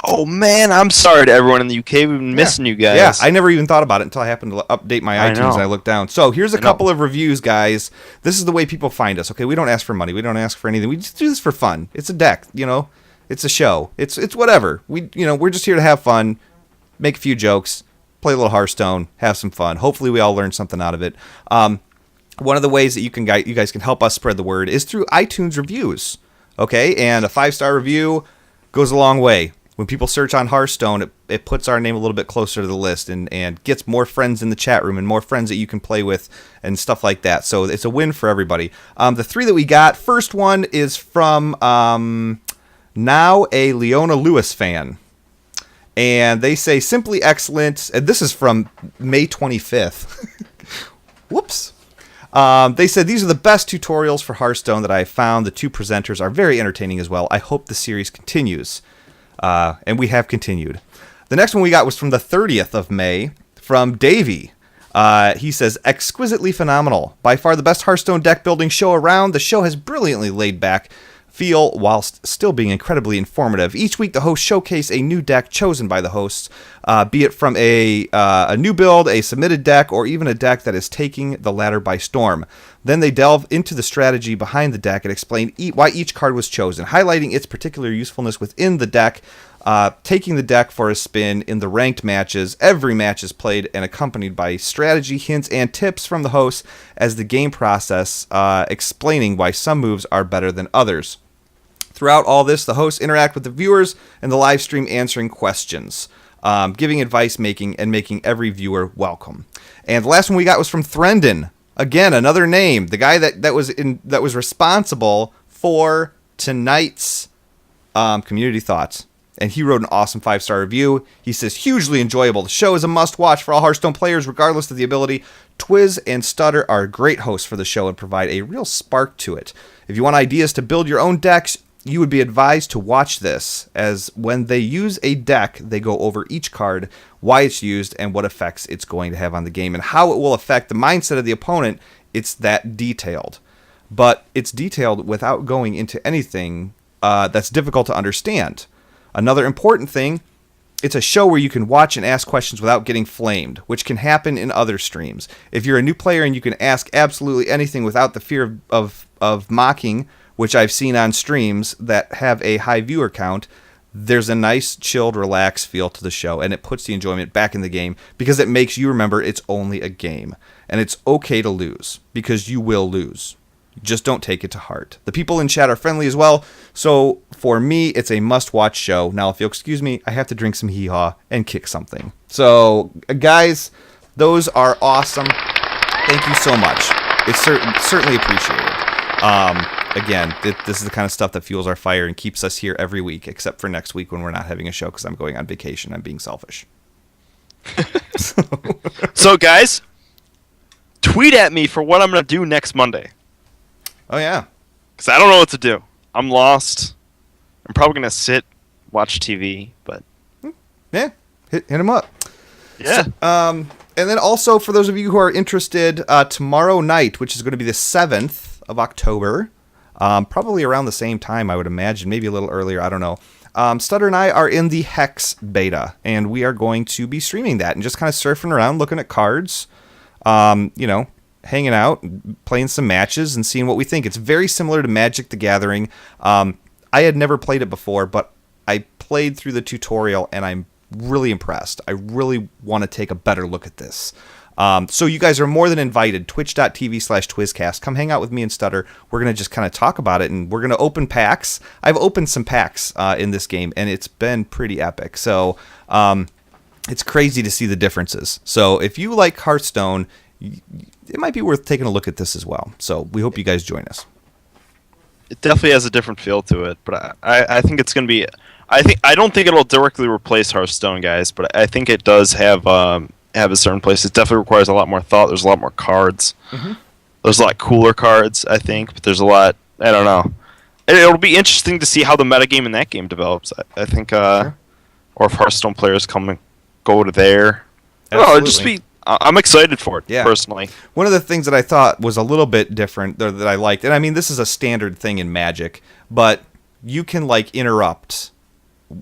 [SPEAKER 2] Oh man, I'm sorry to everyone in the UK. We've been missing you guys.
[SPEAKER 1] Yeah, I never even thought about it until I happened to update my iTunes
[SPEAKER 2] know.
[SPEAKER 1] and I looked down. So here's a couple of reviews, guys. This is the way people find us. Okay, we don't ask for money. We don't ask for anything. We just do this for fun. It's a deck, It's a show. It's whatever. We're just here to have fun, make a few jokes, play a little Hearthstone, have some fun. Hopefully, we all learn something out of it. One of the ways that you guys can help us spread the word is through iTunes reviews. Okay, and a 5-star review goes a long way. When people search on Hearthstone, it puts our name a little bit closer to the list and gets more friends in the chat room and more friends that you can play with and stuff like that. So it's a win for everybody. The 3 that we got, first one is from now a Leona Lewis fan. And they say, simply excellent. And this is from May 25th. Whoops. They said, these are the best tutorials for Hearthstone that I have found. The 2 presenters are very entertaining as well. I hope the series continues. And we have continued. The next one we got was from the 30th of May from Davey. He says, exquisitely phenomenal. By far the best Hearthstone deck building show around. The show has brilliantly laid back feel whilst still being incredibly informative. Each week the hosts showcase a new deck chosen by the hosts, be it from a new build, a submitted deck, or even a deck that is taking the ladder by storm. Then they delve into the strategy behind the deck and explain why each card was chosen, highlighting its particular usefulness within the deck, taking the deck for a spin in the ranked matches. Every match is played and accompanied by strategy, hints, and tips from the hosts as the game process, explaining why some moves are better than others. Throughout all this, the hosts interact with the viewers and the live stream answering questions, giving advice, making every viewer welcome. And the last one we got was from Threndon. Again, another name. The guy that was responsible for tonight's community thoughts. And he wrote an awesome 5-star review. He says, hugely enjoyable. The show is a must-watch for all Hearthstone players, regardless of the ability. Twiz and Stutter are great hosts for the show and provide a real spark to it. If you want ideas to build your own decks, you would be advised to watch this, as when they use a deck, they go over each card, why it's used, and what effects it's going to have on the game, and how it will affect the mindset of the opponent. It's that detailed. But it's detailed without going into anything that's difficult to understand. Another important thing, it's a show where you can watch and ask questions without getting flamed, which can happen in other streams. If you're a new player and you can ask absolutely anything without the fear of mocking, which I've seen on streams that have a high viewer count, there's a nice, chilled, relaxed feel to the show, and it puts the enjoyment back in the game because it makes you remember it's only a game. And it's okay to lose, because you will lose. Just don't take it to heart. The people in chat are friendly as well, so for me, it's a must-watch show. Now, if you'll excuse me, I have to drink some hee-haw and kick something. So, guys, those are awesome. Thank you so much. It's certainly appreciated. Again, this is the kind of stuff that fuels our fire and keeps us here every week, except for next week when we're not having a show because I'm going on vacation. I'm being selfish.
[SPEAKER 2] So, guys, tweet at me for what I'm going to do next Monday.
[SPEAKER 1] Oh, yeah.
[SPEAKER 2] Because I don't know what to do. I'm lost. I'm probably going to sit, watch TV, but...
[SPEAKER 1] Yeah, hit him up.
[SPEAKER 2] Yeah.
[SPEAKER 1] So, and then also, for those of you who are interested, tomorrow night, which is going to be the 7th of October, probably around the same time, I would imagine, maybe a little earlier, I don't know. Stutter and I are in the Hex beta, and we are going to be streaming that and just kind of surfing around, looking at cards, hanging out, playing some matches, and seeing what we think. It's very similar to Magic the Gathering. I had never played it before, but I played through the tutorial, and I'm really impressed. I really want to take a better look at this. So you guys are more than invited. Twitch.tv/Twizcast. Come hang out with me and Stutter. We're going to just kind of talk about it, and we're going to open packs. I've opened some packs in this game, and it's been pretty epic. So it's crazy to see the differences. So if you like Hearthstone, it might be worth taking a look at this as well. So we hope you guys join us.
[SPEAKER 2] It definitely has a different feel to it, but I think it's going to be... I don't think it'll directly replace Hearthstone, guys, but I think it does have a certain place. It definitely requires a lot more thought. There's a lot more cards. Mm-hmm. There's a lot cooler cards, I think, but there's a lot... I don't know. It'll be interesting to see how the metagame in that game develops. I think... Sure. Or if Hearthstone players go to there.
[SPEAKER 1] Absolutely.
[SPEAKER 2] No, I'm excited for it, personally.
[SPEAKER 1] One of the things that I thought was a little bit different, or that I liked, and I mean, this is a standard thing in Magic, but you can, like, interrupt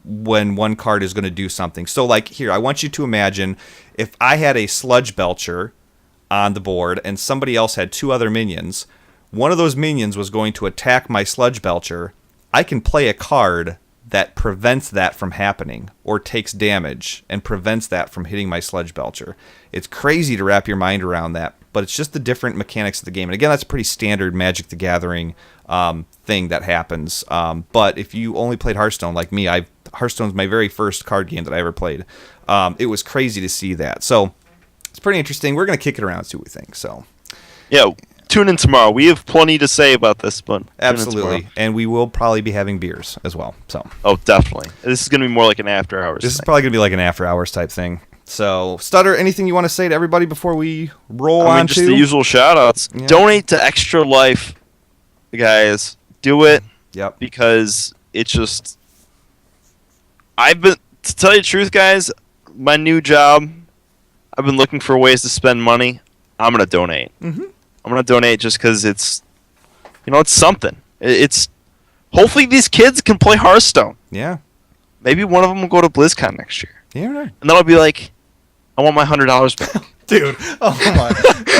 [SPEAKER 1] when one card is going to do something. So, like, here, I want you to imagine if I had a Sludge Belcher on the board and somebody else had 2 other minions, one of those minions was going to attack my Sludge Belcher. I can play a card that prevents that from happening, or takes damage and prevents that from hitting my Sludge Belcher. It's crazy to wrap your mind around that, but it's just the different mechanics of the game. And again, that's a pretty standard Magic the Gathering thing that happens. But if you only played Hearthstone like me, Hearthstone's my very first card game that I ever played. It was crazy to see that. So it's pretty interesting. We're going to kick it around and see what we think. So
[SPEAKER 2] yeah, tune in tomorrow. We have plenty to say about this, but
[SPEAKER 1] absolutely, and we will probably be having beers as well. So
[SPEAKER 2] definitely, this is going to be more like an after hours.
[SPEAKER 1] This is probably going to be like an after hours type thing. So, Stutter, anything you want to say to everybody before we roll on?
[SPEAKER 2] Just the usual shout-outs. Yeah. Donate to Extra Life, guys. Do it.
[SPEAKER 1] Yep.
[SPEAKER 2] Because it's just... To tell you the truth, guys, my new job, I've been looking for ways to spend money. I'm going to donate. Mm-hmm. I'm going to donate just because it's... it's something. It's... Hopefully these kids can play Hearthstone.
[SPEAKER 1] Yeah.
[SPEAKER 2] Maybe one of them will go to BlizzCon next year.
[SPEAKER 1] Yeah, right.
[SPEAKER 2] And then I'll be like, I want my $100 back.
[SPEAKER 1] Dude, oh my.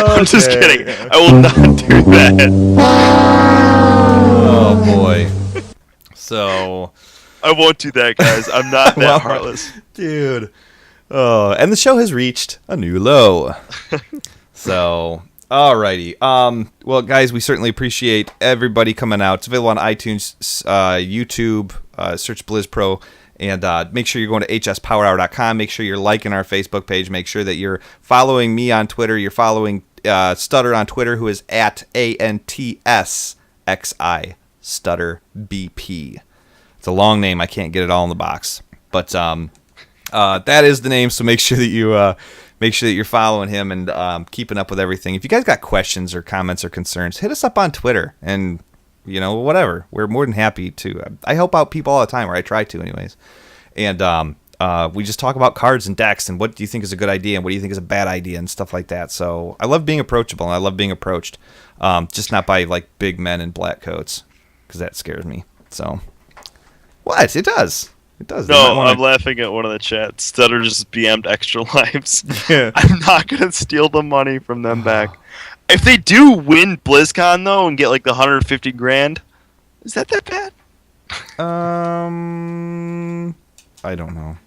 [SPEAKER 2] I'm just kidding. I will not do that.
[SPEAKER 1] Oh, boy. So.
[SPEAKER 2] I won't do that, guys. I'm not that heartless.
[SPEAKER 1] Dude. Oh, and the show has reached a new low. So, alrighty. Well, guys, we certainly appreciate everybody coming out. It's available on iTunes, YouTube, search BlizzPro. And make sure you're going to hspowerhour.com. Make sure you're liking our Facebook page. Make sure that you're following me on Twitter. You're following Stutter on Twitter, who is at ANTSXI, Stutter BP. It's a long name. I can't get it all in the box. But that is the name, so make sure that you're following him and keeping up with everything. If you guys got questions or comments or concerns, hit us up on Twitter and... whatever. We're more than happy to. I help out people all the time, or I try to anyways. And we just talk about cards and decks and what do you think is a good idea and what do you think is a bad idea and stuff like that. So I love being approachable and I love being approached. Just not by like big men in black coats, because that scares me. So what? It does. It does.
[SPEAKER 2] No, I'm laughing at one of the chats. Stutter just BM'd Extra Lives. Yeah. I'm not going to steal the money from them back. If they do win BlizzCon though and get like the $150,000, is that bad?
[SPEAKER 1] I don't know.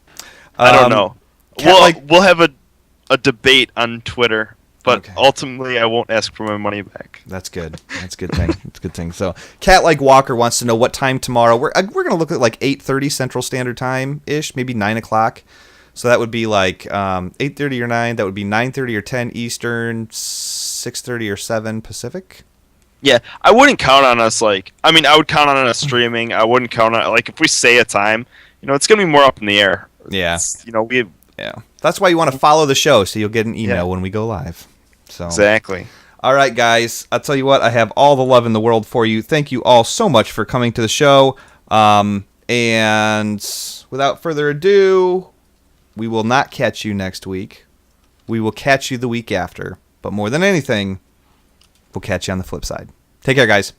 [SPEAKER 2] I don't know. We'll have a debate on Twitter, but ultimately I won't ask for my money back.
[SPEAKER 1] That's good. That's a good thing. That's a good thing. So, Cat Like Walker wants to know what time tomorrow. We're gonna look at like 8:30 Central Standard Time ish, maybe 9 o'clock. So that would be like 8:30 or 9. That would be 9:30 or 10 Eastern. 6:30 or 7 Pacific.
[SPEAKER 2] Yeah, I wouldn't count on us I would count on us streaming. I wouldn't count on if we say a time, it's gonna be more up in the air.
[SPEAKER 1] Yeah.
[SPEAKER 2] Yeah.
[SPEAKER 1] That's why you want to follow the show so you'll get an email when we go live. So
[SPEAKER 2] exactly.
[SPEAKER 1] All right, guys. I'll tell you what. I have all the love in the world for you. Thank you all so much for coming to the show. And without further ado, we will not catch you next week. We will catch you the week after. But more than anything, we'll catch you on the flip side. Take care, guys.